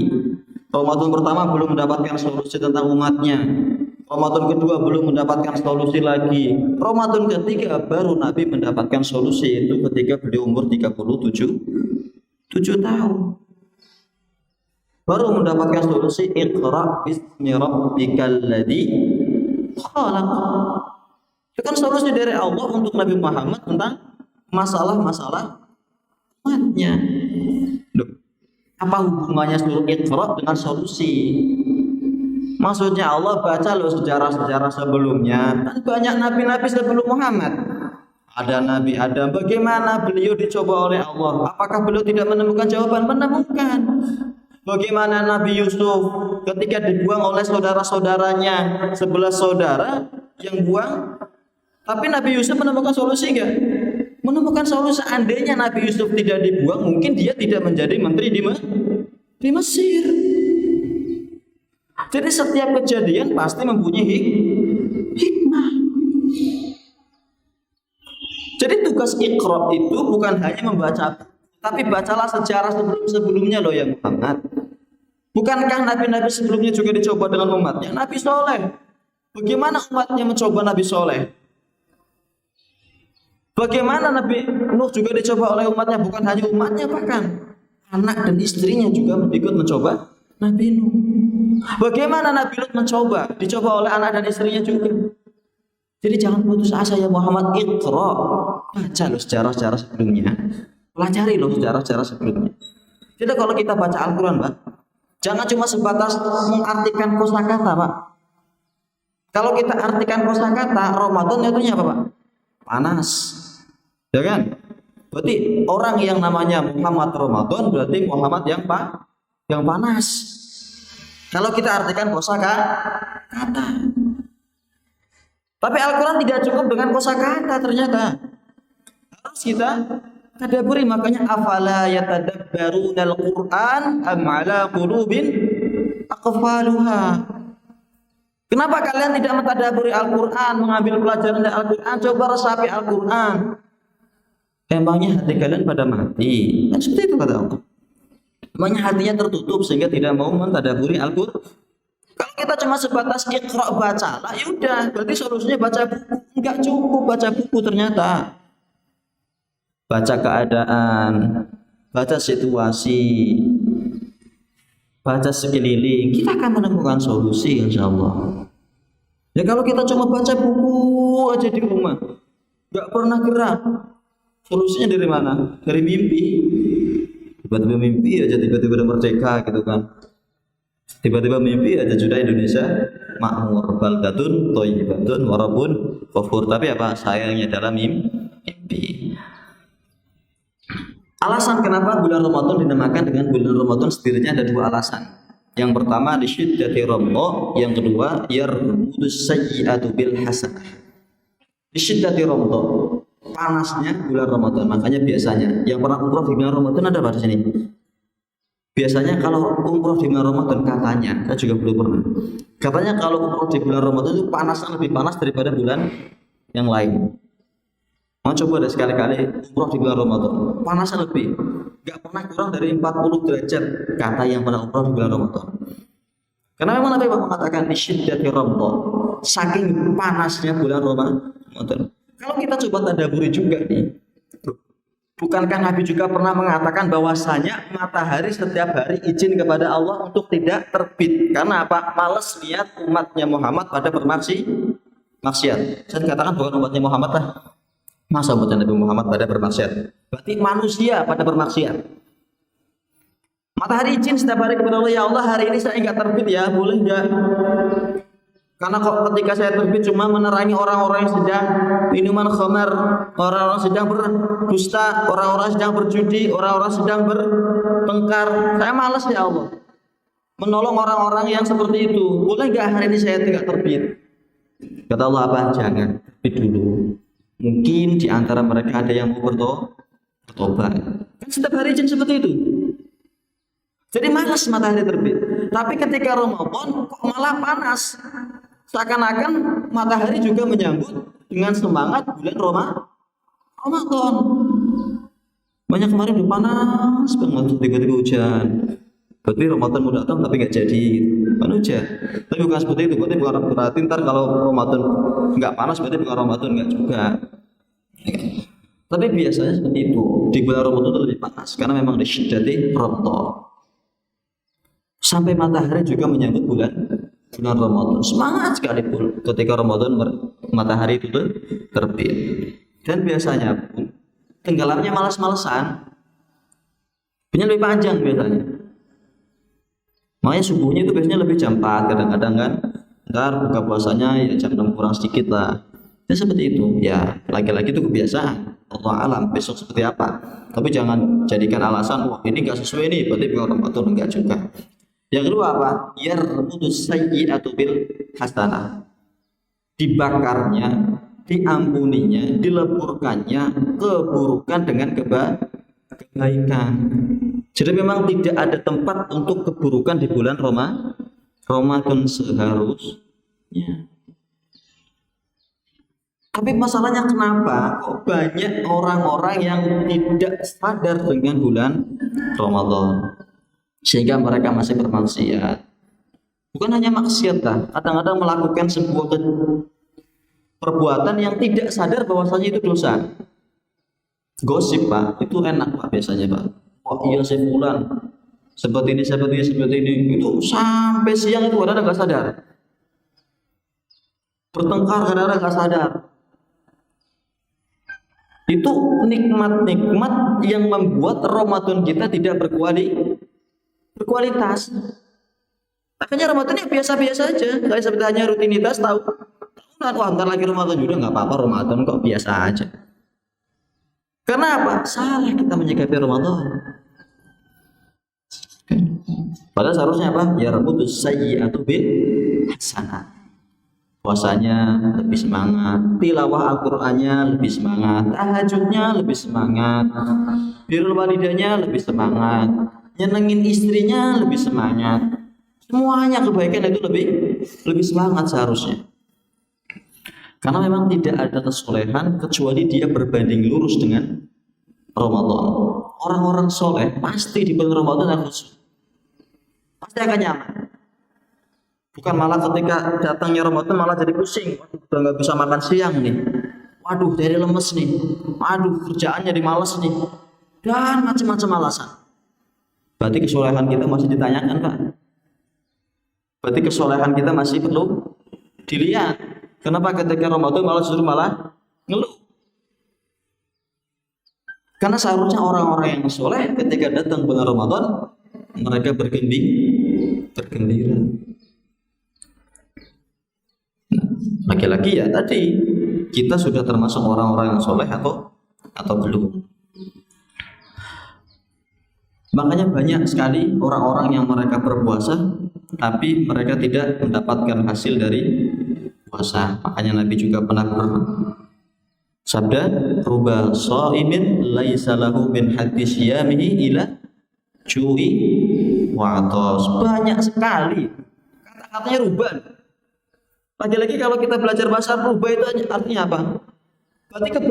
Ramadan pertama belum mendapatkan solusi tentang umatnya. Ramadan kedua belum mendapatkan solusi lagi. Ramadan ketiga baru Nabi mendapatkan solusi, itu ketika beliau umur 37 tahun. Baru mendapatkan solusi, Iqra bismi rabbikal ladzi khalaq. Itu kan solusi dari Allah untuk Nabi Muhammad tentang masalah-masalah umatnya. Apa hubungannya surat Iqra dengan solusi? Maksudnya Allah baca loh sejarah-sejarah sebelumnya. Kan banyak nabi-nabi sebelum Muhammad. Ada Nabi Adam, bagaimana beliau dicoba oleh Allah? Apakah beliau tidak menemukan jawaban? Menemukan. Bagaimana Nabi Yusuf ketika dibuang oleh saudara-saudaranya, 11 saudara yang buang, tapi Nabi Yusuf menemukan solusi enggak? Menemukan solusi. Seandainya Nabi Yusuf tidak dibuang, mungkin dia tidak menjadi menteri di Mesir. Jadi setiap kejadian pasti mempunyai hikmah. Jadi tugas Iqra itu bukan hanya membaca, tapi bacalah sejarah sebelum-sebelumnya loh ya Muhammad. Bukankah nabi-nabi sebelumnya juga dicoba dengan umatnya? Nabi Soleh, bagaimana umatnya mencoba Nabi Soleh? Bagaimana Nabi Nuh juga dicoba oleh umatnya? Bukan hanya umatnya, bahkan anak dan istrinya juga ikut mencoba Nabi Nuh. Bagaimana Nabi Lut mencoba? Dicoba oleh anak dan istrinya juga. Jadi jangan putus asa ya Muhammad. Iqra, baca loh sejarah-sejarah sebelumnya, pelajari loh sejarah-sejarah sebelumnya. Jadi kalau kita baca Al-Quran Pak, jangan cuma sebatas mengartikan kosakata Pak. Kalau kita artikan kosakata, Ramadan itu apa Pak? Panas, ya kan? Berarti orang yang namanya Muhammad Ramadan berarti Muhammad yang panas. Kalau kita artikan kosakata. Tapi Al-Quran tidak cukup dengan kosakata ternyata. Harus kita tadabburi, makanya afala yatadabbaruna al-Quran am ala qulubin aqfaluha. Kenapa kalian tidak mentadabburi Al-Quran, mengambil pelajaran dari Al-Quran? Coba resapi Al-Quran. Emangnya hati kalian pada mati? Kan seperti itu kata Allah. Emangnya hatinya tertutup sehingga tidak mau mentadabburi Al-Quran? Kalau kita cuma sebatas Iqra bacalah, ya udah, berarti solusinya baca buku. Enggak cukup baca buku ternyata. Baca keadaan, baca situasi, baca sekeliling, kita akan menemukan solusi insya Allah. Ya kalau kita cuma baca buku aja di rumah, nggak pernah gerak, solusinya dari mana? Dari mimpi. Tiba-tiba mimpi aja, tiba-tiba udah merdeka gitu kan. Tiba-tiba mimpi aja sudah Indonesia makmur, baldatun thayyibatun wa rabbun ghafur. Tapi apa sayangnya dalam mimpi. Alasan kenapa bulan Ramadan dinamakan dengan bulan Ramadan sendirinya ada dua alasan. Yang pertama disyiddati Ramadan, yang kedua yarmudus sayyi'atu bil hasanah. Disyiddati Ramadan, panasnya bulan Ramadan. Makanya biasanya yang pernah umroh di bulan Ramadan ada pada sini. Biasanya kalau umroh di bulan Ramadan katanya, saya juga belum pernah. Katanya kalau umroh di bulan Ramadan itu panasnya lebih panas daripada bulan yang lain. Mau coba deh sekali-kali umroh di bulan Ramadan, panasnya lebih, nggak pernah kurang dari 40 derajat kata yang pernah umroh di bulan Ramadan. Karena memang Nabi mengatakan disyiddati Ramadan, saking panasnya bulan Ramadan. Kalau kita coba tadabburi juga nih, bukankah Nabi juga pernah mengatakan bahwasanya matahari setiap hari izin kepada Allah untuk tidak terbit? Karena apa? Males lihat umatnya Muhammad pada bermaksiat. Saya katakan bukan umatnya Muhammad lah. Masa umatnya Nabi Muhammad pada bermaksiat? Berarti manusia pada bermaksiat. Matahari izin setiap hari kepada Allah, ya Allah hari ini saya enggak terbit ya, boleh enggak? Karena kok ketika saya terbit cuma menerangi orang-orang yang sedang minuman khamar, orang-orang sedang berdusta, orang-orang sedang berjudi, orang-orang sedang bertengkar. Saya malas ya Allah menolong orang-orang yang seperti itu. Boleh nggak hari ini saya tidak terbit? Kata Allah apa? Jangan terbit dulu. Mungkin di antara mereka ada yang mau bertobat. Kan setiap hari izin seperti itu. Jadi malas matahari terbit. Tapi ketika Ramadan kok malah panas. Seakan-akan matahari juga menyambut dengan semangat bulan Ramadan. Banyak kemarin udah panas banget, tiba-tiba hujan. Berarti Ramadan mau datang tapi nggak jadi, kan hujan. Tapi bukan seperti itu, berarti ntar kalau Ramadan nggak panas berarti bukan Ramadan, nggak juga. Tapi biasanya seperti itu, di bulan Ramadan itu lebih panas karena memang disyiddati Ramadan. Sampai matahari juga menyambut bulan Ramadan. Semangat sekali pun ketika Ramadan matahari itu terbit. Dan biasanya pun tenggelamnya malas-malesan. Punya lebih panjang biasanya. Makanya subuhnya itu biasanya lebih jam 4 kadang-kadang kan. Ntar buka puasanya ya jam 6 kurang sedikit lah. Ya seperti itu. Ya lagi-lagi itu kebiasaan. Allah alam besok seperti apa. Tapi jangan jadikan alasan, wah ini nggak sesuai nih, berarti bukan Ramadan. Enggak juga. Yang kedua apa? Yarmudus sayyi'atu bil hasanah. Dibakarnya, diampuninya, dileburkannya keburukan dengan kebaikan. Jadi memang tidak ada tempat untuk keburukan di bulan Ramadan seharusnya. Tapi masalahnya kenapa kok banyak orang-orang yang tidak sadar dengan bulan Ramadan sehingga mereka masih bermaksiat. Bukan hanya maksiat, kadang-kadang melakukan sebuah perbuatan yang tidak sadar bahwasanya itu dosa. Gosip Pak, itu enak Pak biasanya Pak. Oh iya saya fulan seperti ini, itu sampai siang itu kadang-kadang nggak sadar. Bertengkar kadang-kadang nggak sadar. Itu nikmat-nikmat yang membuat Ramadan kita tidak berkualitas. Makanya Ramadan ya biasa-biasa aja, kayak seperti hanya rutinitas tahu. Wah, ntar lagi Ramadan juga nggak apa-apa, Ramadan kok biasa aja. Karena apa? Salah kita menyikapi Ramadan. Padahal seharusnya apa? Ya rabbudus sayyi'atu bil hasanah. Puasanya lebih semangat, tilawah Al-Qur'annya lebih semangat, tahajudnya lebih semangat, birrul walidaynya lebih semangat, nyenengin istrinya lebih semangat. Semuanya kebaikan itu lebih semangat seharusnya. Karena memang tidak ada kesolehan kecuali dia berbanding lurus dengan Ramadan. Orang-orang soleh pasti di bulan Ramadan harus pasti akan nyaman. Bukan malah ketika datangnya Ramadan malah jadi pusing. Waduh, udah nggak bisa makan siang nih. Waduh, dari lemes nih. Waduh, kerjaan jadi malas nih. Dan macam-macam alasan. Berarti kesolehan kita masih ditanyakan, Pak. Berarti kesolehan kita masih perlu dilihat. Kenapa ketika Ramadan malah ngeluh? Karena seharusnya orang-orang yang soleh ketika datang bulan Ramadan mereka bergembira. Lagi-lagi ya tadi kita sudah termasuk orang-orang yang soleh atau belum. Makanya banyak sekali orang-orang yang mereka berpuasa tapi mereka tidak mendapatkan hasil dari puasa. Makanya Nabi juga pernah bersabda, "Ruba shaimin laisa lahu min hadis yamihi ila ju'i wa atas." Banyak sekali kata-katanya ruban. Lagi-lagi kalau kita belajar bahasa rubah itu artinya apa? Berarti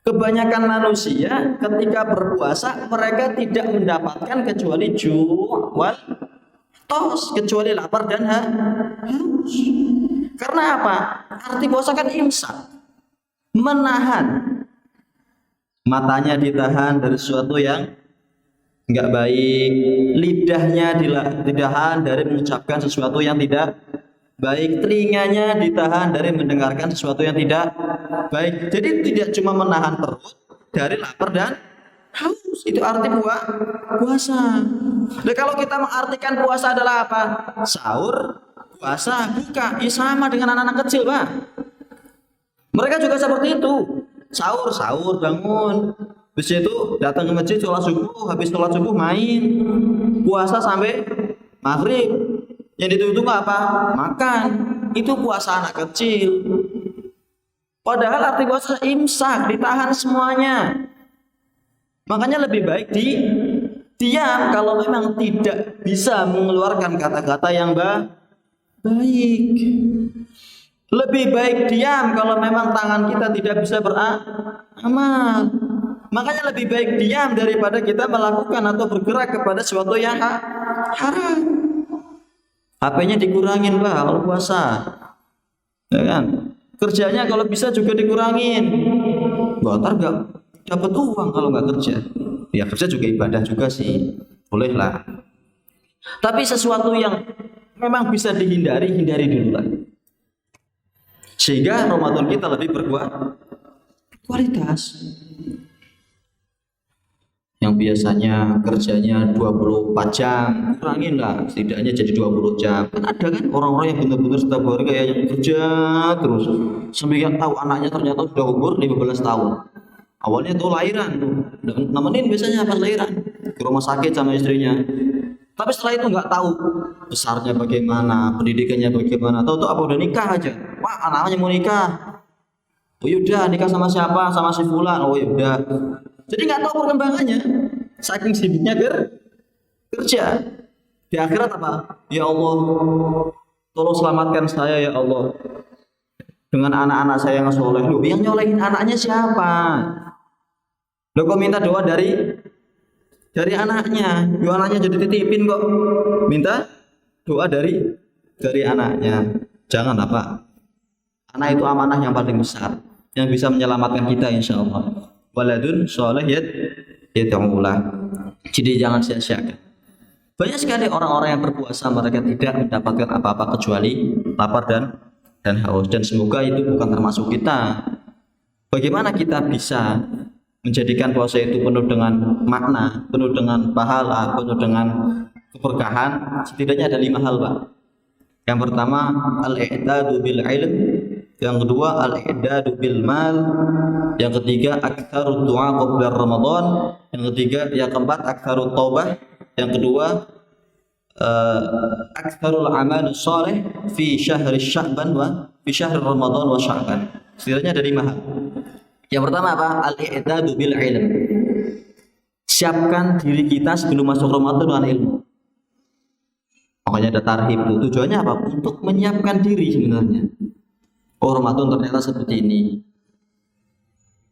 kebanyakan manusia ketika berpuasa mereka tidak mendapatkan kecuali ju' wal tos, kecuali lapar dan haus. Karena apa? Arti puasa kan imsak, menahan. Matanya ditahan dari sesuatu yang enggak baik, lidahnya ditahan dari mengucapkan sesuatu yang tidak baik, telinganya ditahan dari mendengarkan sesuatu yang tidak baik. Jadi tidak cuma menahan perut dari lapar dan haus, itu arti puasa. Nah kalau kita mengartikan puasa adalah apa? Sahur, puasa, buka, ya sama dengan anak-anak kecil, Pak. Mereka juga seperti itu. Sahur bangun, habis itu datang ke masjid sholat subuh, habis sholat subuh main, puasa sampai maghrib. Yang ditunggu apa? Makan. Itu puasa anak kecil. Padahal arti puasa imsak, ditahan semuanya. Makanya lebih baik diam kalau memang tidak bisa mengeluarkan kata-kata yang baik. Lebih baik diam kalau memang tangan kita tidak bisa beramal. Makanya lebih baik diam daripada kita melakukan atau bergerak kepada sesuatu yang haram. HP-nya dikurangin, Pak, kalau puasa. Ya kan? Kerjanya kalau bisa juga dikurangin. Ntar nggak dapat uang kalau nggak kerja. Ya kerja juga ibadah juga sih, bolehlah. Tapi sesuatu yang memang bisa dihindari dulu lah. Sehingga Ramadan kita lebih berkualitas. yang biasanya kerjanya 24 jam, kurangin lah, setidaknya jadi 20 jam. Kan ada kan orang-orang yang benar-benar setiap hari kayak yang kerja terus, sampai nggak tahu anaknya ternyata sudah umur 15 tahun. Awalnya tuh lahiran tuh, nemenin biasanya pas lahiran ke rumah sakit sama istrinya. Tapi setelah itu nggak tahu besarnya bagaimana, pendidikannya bagaimana, tahu-tahu apa udah nikah aja. Wah, anaknya mau nikah. Oh yaudah, nikah sama siapa? Sama si fulan. Oh yaudah. Jadi nggak tahu perkembangannya. Saking sibuknya kerja. Di akhirat apa? Ya Allah, tolong selamatkan saya ya Allah dengan anak-anak saya yang soleh. Loh, yang nyolehin anaknya siapa? Loh, kok minta doa dari anaknya? Doa anaknya jadi titipin kok. Minta doa dari anaknya. Jangan apa? Anak itu amanah yang paling besar, yang bisa menyelamatkan kita insya Allah. Waladun sholeh yad'ulah. Jadi jangan sia-siakan. Banyak sekali orang-orang yang berpuasa, mereka tidak mendapatkan apa-apa kecuali lapar dan haus. Dan semoga itu bukan termasuk kita. Bagaimana kita bisa menjadikan puasa itu penuh dengan makna, penuh dengan pahala, penuh dengan keberkahan? Setidaknya ada 5 hal, Pak. Yang pertama, al-i'dadu bil ilm. Yang kedua, al-i'dadu bil mal. Yang ketiga, aktsarud du'a qabla Ramadan. Yang ketiga, yang keempat, aktsarut taubah. Yang kedua, aktsarul amal shalih fi syahri Sya'ban wa fi syahri Ramadan wa Sya'ban. Setidaknya ada 5 hal. Yang pertama apa? Al-i'dadu bil ilm. Siapkan diri kita sebelum masuk Ramadan dengan ilmu. Makanya ada tarhib itu. Tujuannya apa? Untuk menyiapkan diri sebenarnya. Oh, Ramadan ternyata seperti ini.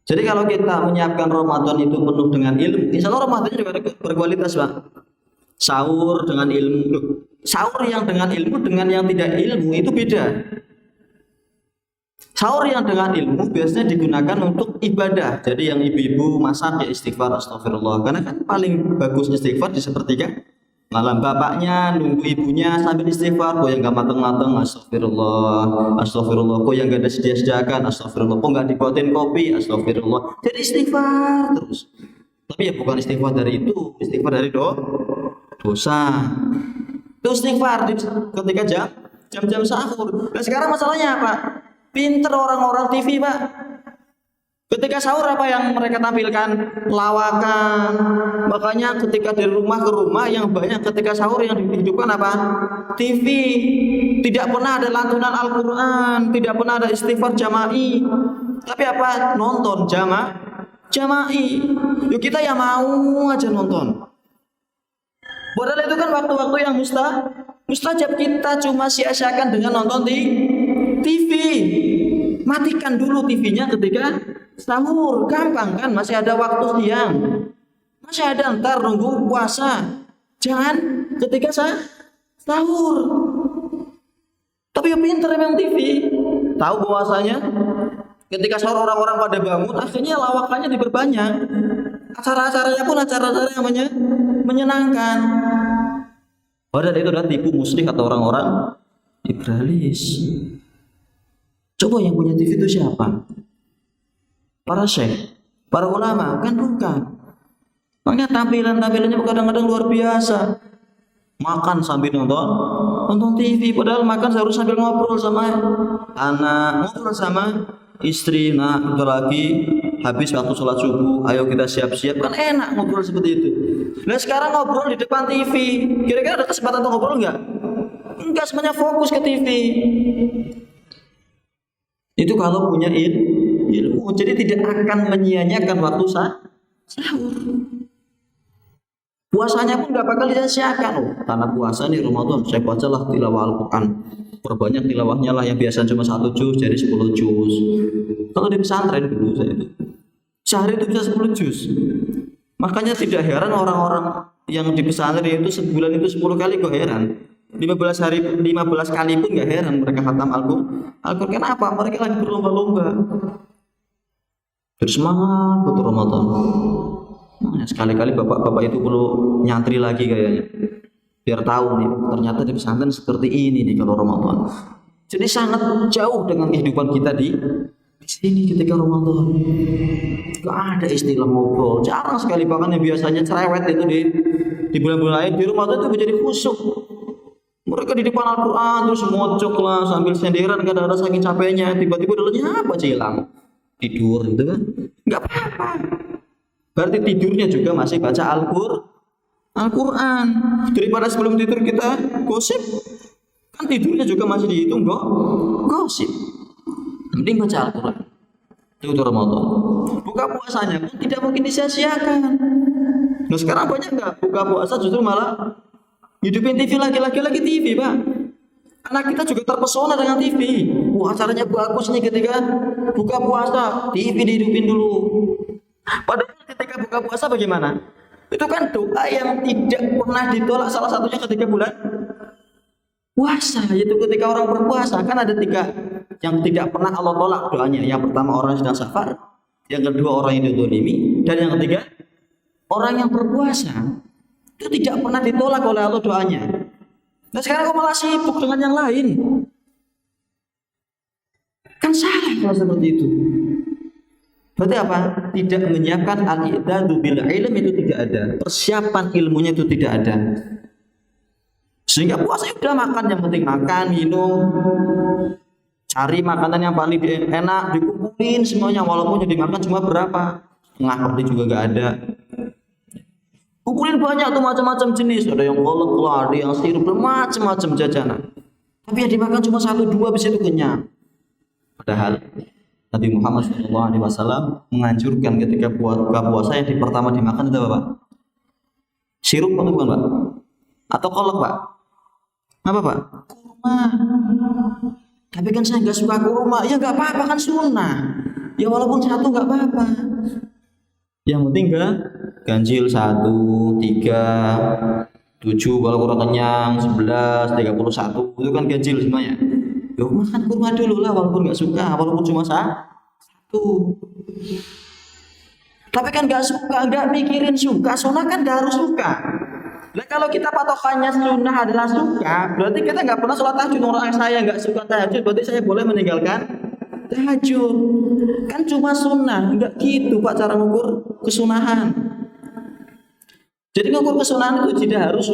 Jadi kalau kita menyiapkan Ramadan itu penuh dengan ilmu, insya Allah Ramadan juga berkualitas, Pak. Sahur dengan ilmu. Sahur yang dengan ilmu dengan yang tidak ilmu itu beda. Sahur yang dengan ilmu biasanya digunakan untuk ibadah. Jadi yang ibu-ibu masak ya istighfar, astagfirullah. Karena kan paling bagus istighfar di sepertiga malam. Bapaknya nunggu ibunya sambil istighfar. Kok yang gak mateng-mateng, astagfirullah, astagfirullah. Kok yang gak ada sedia-sediakan, astagfirullah. Kok gak dibuatin kopi, astagfirullah. Jadi istighfar terus. Tapi ya bukan istighfar dari itu, istighfar dari dosa. Itu istighfar ketika jam-jam sahur. Nah sekarang masalahnya apa? Pinter orang-orang TV, Pak. Ketika sahur apa yang mereka tampilkan? Lawakan. Makanya ketika dari rumah ke rumah yang banyak ketika sahur yang dihidupkan apa? TV. Tidak pernah ada lantunan Al-Quran, tidak pernah ada istighfar jama'i. Tapi apa? Nonton jama'i. Yuk kita yang mau aja nonton. Padahal itu kan waktu-waktu yang mustajab, kita cuma sia-siakan dengan nonton di TV. Matikan dulu TV-nya ketika sahur, gampang kan? Masih ada waktu siang, masih ada ntar nunggu puasa. Jangan ketika sahur. Tapi ya pinter memang TV. Tahu bahwasanya ketika sahur orang-orang pada bangun, akhirnya lawakannya diperbanyak. Acara-acaranya pun acara-acara yang menyenangkan. Padahal itu adalah tipu musrik atau orang-orang iblis. Coba yang punya TV itu siapa? Para syekh, para ulama, kan bukan. Makanya tampilannya kadang-kadang luar biasa. Makan sambil nonton TV, padahal makan seharusnya sambil ngobrol sama anak, ngobrol sama istri. Nah, itu lagi habis waktu sholat subuh, ayo kita siap-siap, kan enak ngobrol seperti itu. Nah sekarang ngobrol di depan TV, kira-kira ada kesempatan untuk ngobrol nggak? Enggak, semuanya fokus ke TV. Itu kalau punya ilmu, jadi tidak akan menyia-nyiakan waktu sahur. Puasanya pun gak bakal disia-siakan. Oh, karena puasa nih Ramadan, saya bacalah tilawah Al-Quran. Perbanyak tilawahnya lah, yang biasa cuma 1 juz jadi 10 juz. Kalau di pesantren dulu saya itu sehari itu bisa 10 juz. Makanya tidak heran orang-orang yang di pesantren itu sebulan itu 10 kali, kok heran. 15 kali pun gak heran mereka khatam Al-Quran. Kenapa? Mereka lagi berlomba-lomba. Bersemangat betul Ramadan. Nah, sekali-kali bapak-bapak itu perlu nyantri lagi kayaknya, biar tahu nih ternyata di pesantren seperti ini nih kalau Ramadan. Jadi sangat jauh dengan kehidupan kita di sini ketika Ramadan. Gak ada istilah ngobrol, jarang sekali, bahkan yang biasanya cerewet itu di bulan-bulan lain di rumah itu menjadi khusyuk. Mereka di depan Al-Quran terus mocok lah sambil senderan, kadang-kadang saking capeknya tiba-tiba udah lenyap aja hilang, tidur gitu kan, nggak apa-apa. Berarti tidurnya juga masih baca Al-Quran. Daripada sebelum tidur kita gosip, kan tidurnya juga masih dihitung gosip. Mending baca Al-Quran. Itu Ramadan. Buka puasanya pun tidak mungkin disia-siakan. Nah sekarang banyak nggak buka puasa justru malah hidupin TV lagi TV, Pak. Anak kita juga terpesona dengan TV. Wah, acaranya bagus nih ketika buka puasa, TV dihidupin dulu. Padahal ketika buka puasa bagaimana? Itu kan doa yang tidak pernah ditolak, salah satunya ketika bulan puasa, yaitu ketika orang berpuasa. Kan ada 3 yang tidak pernah Allah tolak doanya. Yang pertama orang yang sedang safar, yang kedua orang yang dizalimi, dan yang ketiga orang yang berpuasa. Itu tidak pernah ditolak oleh Allah doanya. Nah sekarang kok malah sibuk dengan yang lain? Kan salah kalau seperti itu. Berarti apa? Tidak menyiapkan al-i'dadu bil ilm, itu tidak ada. Persiapan ilmunya itu tidak ada. Sehingga puasa udah makan, yang penting makan, minum. Cari makanan yang paling enak, dikumpulin semuanya, walaupun yang dimakan cuma berapa, setengah roti juga gak ada. Kumpulin banyak tuh macam-macam jenis, ada yang kolak, ada yang sirup, macam-macam jajanan. Tapi yang dimakan cuma 1-2, habis itu kenyang. Padahal Nabi Muhammad SAW menganjurkan ketika buka puasa yang pertama dimakan itu apa, Pak? Sirup atau bukan, Pak? Atau kolak, Pak? Apa, Pak? Kurma. Tapi kan saya nggak suka kurma. Ya nggak apa-apa, kan sunnah. Ya walaupun 1 nggak apa-apa. Yang penting ganjil 1, 3, 7 kalau kurang kenyang, 11, 31 itu kan ganjil semuanya. Ya makan kurma dulu lah, walaupun nggak suka, walaupun cuma 1. Tapi kan nggak suka, nggak mikirin suka, sunnah kan nggak harus suka. Nah kalau kita patokannya sunnah adalah suka, berarti kita nggak pernah sholat tahajud. Orang saya nggak suka tahajud, berarti saya boleh meninggalkan tahajud. Kan cuma sunnah, nggak gitu Pak cara mengukur kesunahan. Jadi mengukur kesunahan itu tidak harus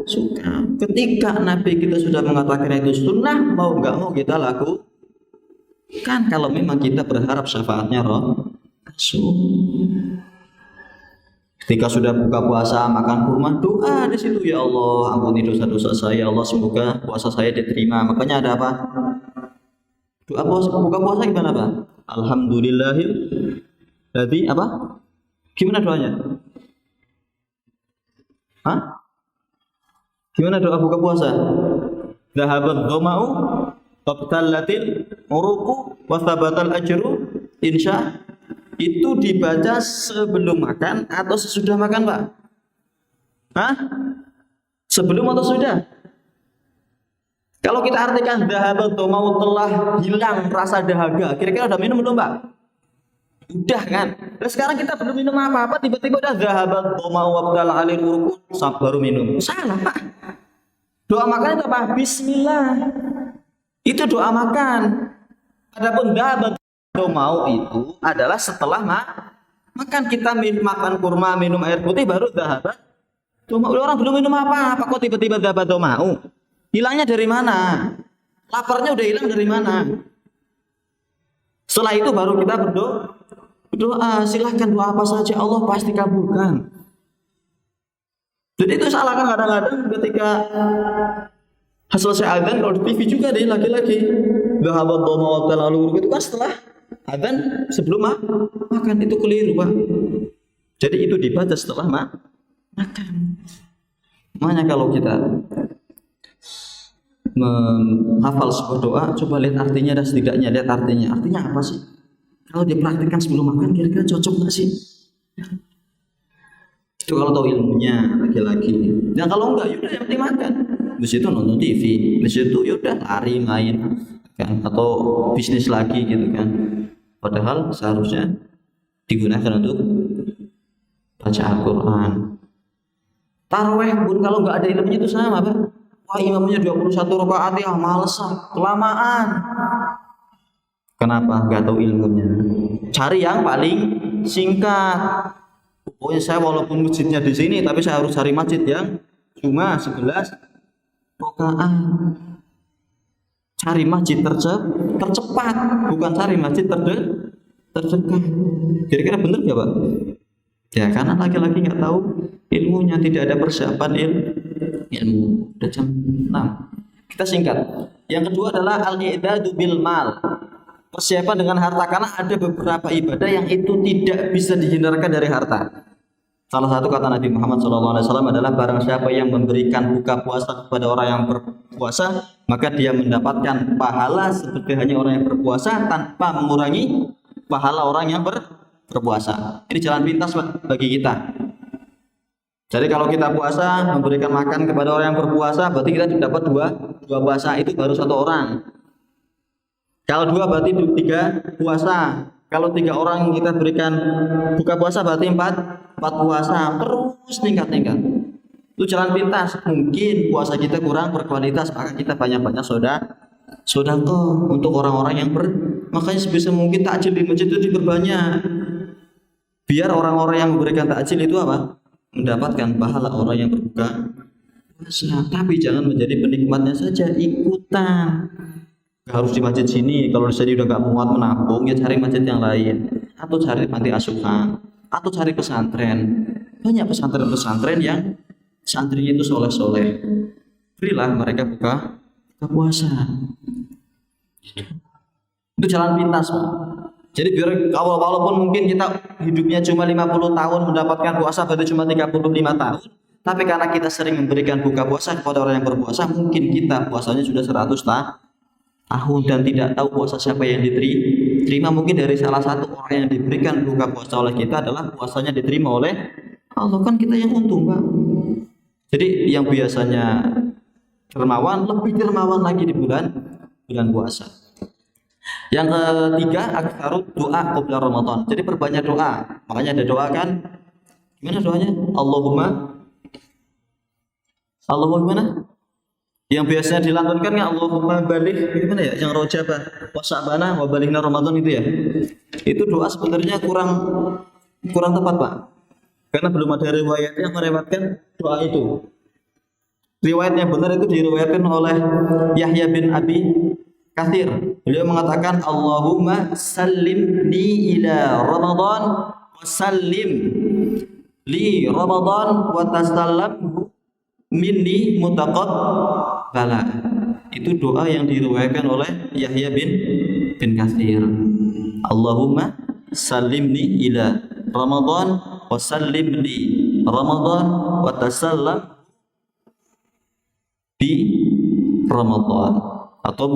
suka. Ketika Nabi kita sudah mengatakan itu sunnah, mau nggak mau kita lakukan. Kalau memang kita berharap syafaatnya Rasul. Ketika sudah buka puasa, makan kurma, doa di situ, ya Allah ampuni dosa-dosa saya, Allah semoga puasa saya diterima. Makanya ada apa? Doa puasa, buka puasa gimana, Pak? Alhamdulillahil ladzi apa? Gimana doanya? Hah? Gimana doa buka puasa? Dhahabat dhama'u tabtallatil uruqu wa thabatal ajru insya. Itu dibaca sebelum makan atau sesudah makan, Pak? Hah? Sebelum atau sudah? Kalau kita artikan dhahabat dhama'u, telah hilang rasa dahaga, kira-kira udah minum belum, Pak? Udah kan? Nah sekarang kita belum minum apa-apa, tiba-tiba udah dhahabat dhama'u wabtal alil uruqu, baru minum. Salah, Pak. Doa makan itu apa? Bismillah. Itu doa makan. Adapun dhahabat mau itu adalah setelah makan, kita makan kurma, minum air putih, baru dhahabat dhama'u. Orang belum minum apa-apa kok tiba-tiba dhahabat dhama'u. Hilangnya dari mana? Laparnya udah hilang dari mana? Setelah itu baru kita berdoa. Silahkan doa apa saja, Allah pasti kabulkan. Jadi itu salah kan kadang-kadang ketika selesai adzan, kalau di TV juga deh lagi-lagi dhahabat dhama'u wabtal itu kan setelah adzan sebelum makan, itu keliru, Pak. Jadi itu dibaca setelah makan. Makanya kalau kita menghafal sebuah doa, coba lihat artinya, dan setidaknya lihat artinya. Artinya apa sih? Kalau dipraktikkan sebelum makan, kira-kira cocok nggak sih? Itu kalau tahu ilmunya lagi-lagi. Nah kalau enggak, yaudah yang penting makan. Di situ nonton TV, di situ yaudah lari main kan, atau bisnis lagi gitu kan. Padahal seharusnya digunakan untuk baca Al-Quran. Taraweh pun kalau nggak ada ilmunya itu sama, Pak. Wah imamnya 21 rakaat, ya males, kelamaan. Kenapa? Nggak tahu ilmunya. Cari yang paling singkat. Pokoknya saya walaupun masjidnya di sini, tapi saya harus cari masjid yang cuma 11 rakaat. Cari masjid tercepat, bukan cari masjid terdekat. Kira-kira benar nggak Pak? Ya karena laki-laki nggak tahu ilmunya, tidak ada persiapan ilmu. Udah jam 6. Kita singkat. Yang kedua adalah al-i'dadu bil mal. Persiapan dengan harta, karena ada beberapa ibadah yang itu tidak bisa dihindarkan dari harta. Salah satu kata Nabi Muhammad SAW adalah barang siapa yang memberikan buka puasa kepada orang yang berpuasa, maka dia mendapatkan pahala seperti hanya orang yang berpuasa tanpa mengurangi pahala orang yang berpuasa. Ini jalan pintas bagi kita. Jadi kalau kita puasa memberikan makan kepada orang yang berpuasa, berarti kita dapat dua puasa, itu baru satu orang. Kalau 2 berarti 3 puasa. Kalau 3 orang kita berikan buka puasa berarti 4 puasa. Terus tingkat-tingkat. Itu jalan pintas. Mungkin puasa kita kurang berkualitas, maka kita banyak-banyak sedekah untuk orang-orang yang makanya sebisa mungkin takjil di masjid itu diperbanyak. Biar orang-orang yang memberikan takjil itu apa? Mendapatkan pahala orang yang berbuka puasa. Tapi jangan menjadi penikmatnya saja, ikutan. Harus di masjid sini, kalau di sini udah gak muat menampung, ya cari masjid yang lain, atau cari panti asuhan, atau cari pesantren. Banyak pesantren-pesantren yang santrinya itu soleh-soleh, berilah mereka buka puasa. Itu jalan pintas Pak. Jadi biar walaupun mungkin kita hidupnya cuma 50 tahun mendapatkan puasa berarti cuma 35 tahun, tapi karena kita sering memberikan buka puasa kepada orang yang berpuasa, mungkin kita puasanya sudah 100 tahun dan tidak tahu puasa siapa yang diterima. Mungkin dari salah satu orang yang diberikan buka puasa oleh kita adalah puasanya diterima oleh Allah, kan kita yang untung Pak. Jadi yang biasanya dermawan lebih dermawan lagi di bulan puasa. Yang ketiga, aktsarud doa qabla Ramadan. Jadi perbanyak doa. Makanya ada doa kan? Gimana doanya? Allahumma gimana? Yang biasanya dilantunkan ya Allahumma baligh, gimana ya? Yang rojabah wa sya'bana wa balighna Ramadan itu ya. Itu doa sebenarnya kurang tepat Pak. Karena belum ada riwayat yang merewatkan doa itu. Riwayat yang benar itu diriwayatkan oleh Yahya bin Abi Katsir. Beliau mengatakan Allahumma sallimni ila Ramadan wa sallim li Ramadan wa tasallamhu minni mutaqabbala. Itu doa yang diriwayatkan oleh Yahya bin Katsir. Allahumma sallimni ila Ramadan wa sallim li Ramadan wa tasallam di Ramadan atau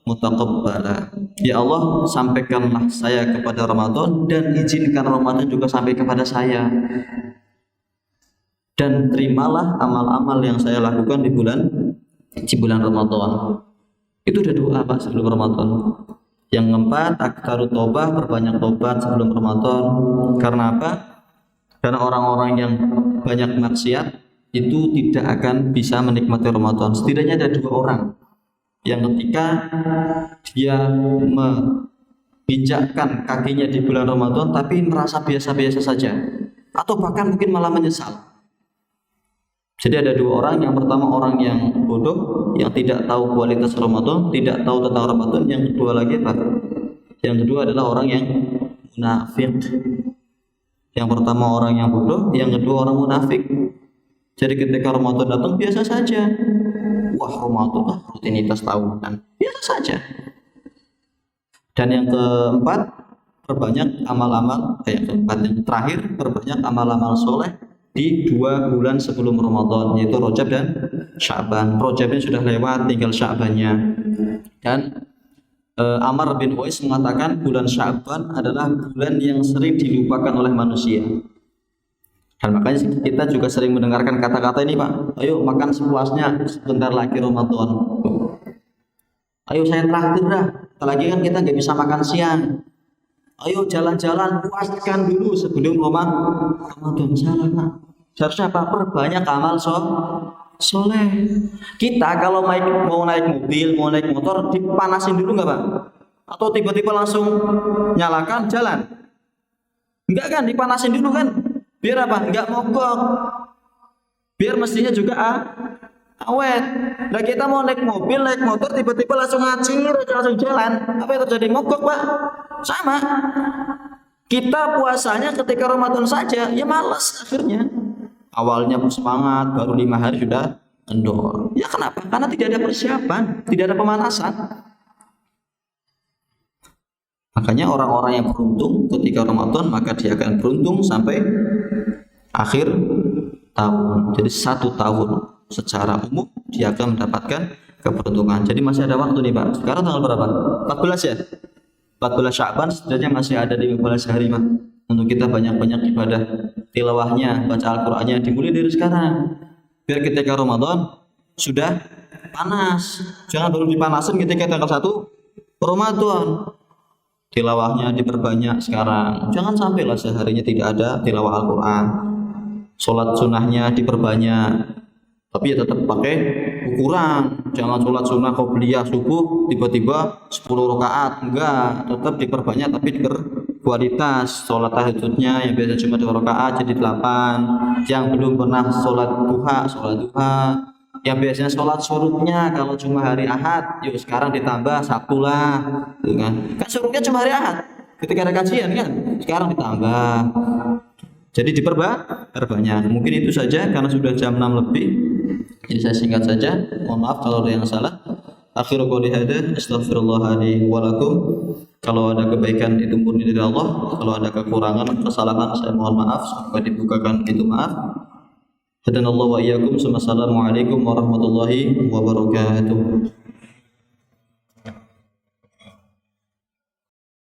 mutaqabbala. Ya Allah, sampaikanlah saya kepada Ramadan dan izinkan Ramadan juga sampai kepada saya. Dan terimalah amal-amal yang saya lakukan di bulan Ramadan. Itu udah doa Pak sebelum Ramadan. Yang keempat, aktsarut taubah, perbanyak tobat sebelum Ramadan. Karena apa? Karena orang-orang yang banyak maksiat itu tidak akan bisa menikmati Ramadan. Setidaknya ada 2 orang yang ketika dia menginjakkan kakinya di bulan Ramadan tapi merasa biasa-biasa saja, atau bahkan mungkin malah menyesal. Jadi ada 2 orang. Yang pertama orang yang bodoh, yang tidak tahu kualitas Ramadan, tidak tahu tentang Ramadan. Yang kedua lagi apa? Yang kedua adalah orang yang munafik. Yang pertama orang yang bodoh, yang kedua orang munafik. Jadi ketika Ramadan datang biasa saja. Wah, Ramadan lah rutinitas tahunan, biasa saja. Dan yang keempat, perbanyak amal-amal. Yang terakhir, perbanyak amal-amal soleh di 2 bulan sebelum Ramadan, yaitu Rajab dan Sya'ban. Rajabnya sudah lewat, tinggal Sya'bannya. Dan Amr bin Uwais mengatakan bulan Sya'ban adalah bulan yang sering dilupakan oleh manusia. Dan makanya kita juga sering mendengarkan kata-kata ini Pak, ayo makan sepuasnya, sebentar lagi Ramadan. Ayo saya traktir dah, lagi kan kita nggak bisa makan siang. Ayo jalan-jalan, puaskan dulu sebelum Ramadan. Salah Pak. Seharusnya apa? Perbanyak amal soleh. Kita kalau mau naik mobil, mau naik motor, dipanasin dulu nggak Pak? Atau tiba-tiba langsung nyalakan jalan? Enggak kan, dipanasin dulu kan. Biar apa? Enggak mogok. Biar mestinya juga awet. Nah kita mau naik mobil, naik motor, tiba-tiba langsung ngacir, langsung jalan. Apa yang terjadi? Mogok, Pak. Sama. Kita puasanya ketika Ramadan saja, ya malas akhirnya. Awalnya bersemangat, baru 5 hari sudah kendor. Ya kenapa? Karena tidak ada persiapan, tidak ada pemanasan. Makanya orang-orang yang beruntung ketika Ramadan, maka dia akan beruntung sampai akhir tahun. Jadi 1 tahun secara umum dia akan mendapatkan keberuntungan. Jadi masih ada waktu nih Pak. Sekarang tanggal berapa? 14 ya? 14 Sya'ban sebenarnya masih ada 15 hari Pak. Untuk kita banyak-banyak ibadah tilawahnya, baca Al-Qur'annya dimulai dari sekarang. Biar ketika Ramadan sudah panas. Jangan baru dipanasin ketika tanggal 1 Ramadan. Tilawahnya diperbanyak sekarang. Jangan sampailah seharinya tidak ada tilawah Al-Qur'an. Sholat sunnahnya diperbanyak. Tapi ya tetap pakai ukuran. Jangan sholat sunnah qobliyah subuh tiba-tiba 10 rakaat. Enggak, tetap diperbanyak tapi berkualitas. Sholat tahajudnya yang biasa cuma 2 rakaat jadi 8. Yang belum pernah sholat duha. Yang biasanya sholat surutnya kalau cuma hari Ahad, yuk sekarang ditambah Sabtu lah, gitu kan? Kan surutnya cuma hari Ahad, ketika ada kajian kan, sekarang ditambah. Jadi diperbanyak. Mungkin itu saja karena sudah jam 6 lebih. Jadi saya singkat saja. Mohon maaf kalau ada yang salah. Akhiru qouli hadza, astaghfirullah li wa lakum. Kalau ada kebaikan itu murni dari Allah. Kalau ada kekurangan, kesalahan saya mohon maaf. Semoga dibukakan pintu maaf. Hadanallahu wa iyyakum. Assalamualaikum warahmatullahi wabarakatuh.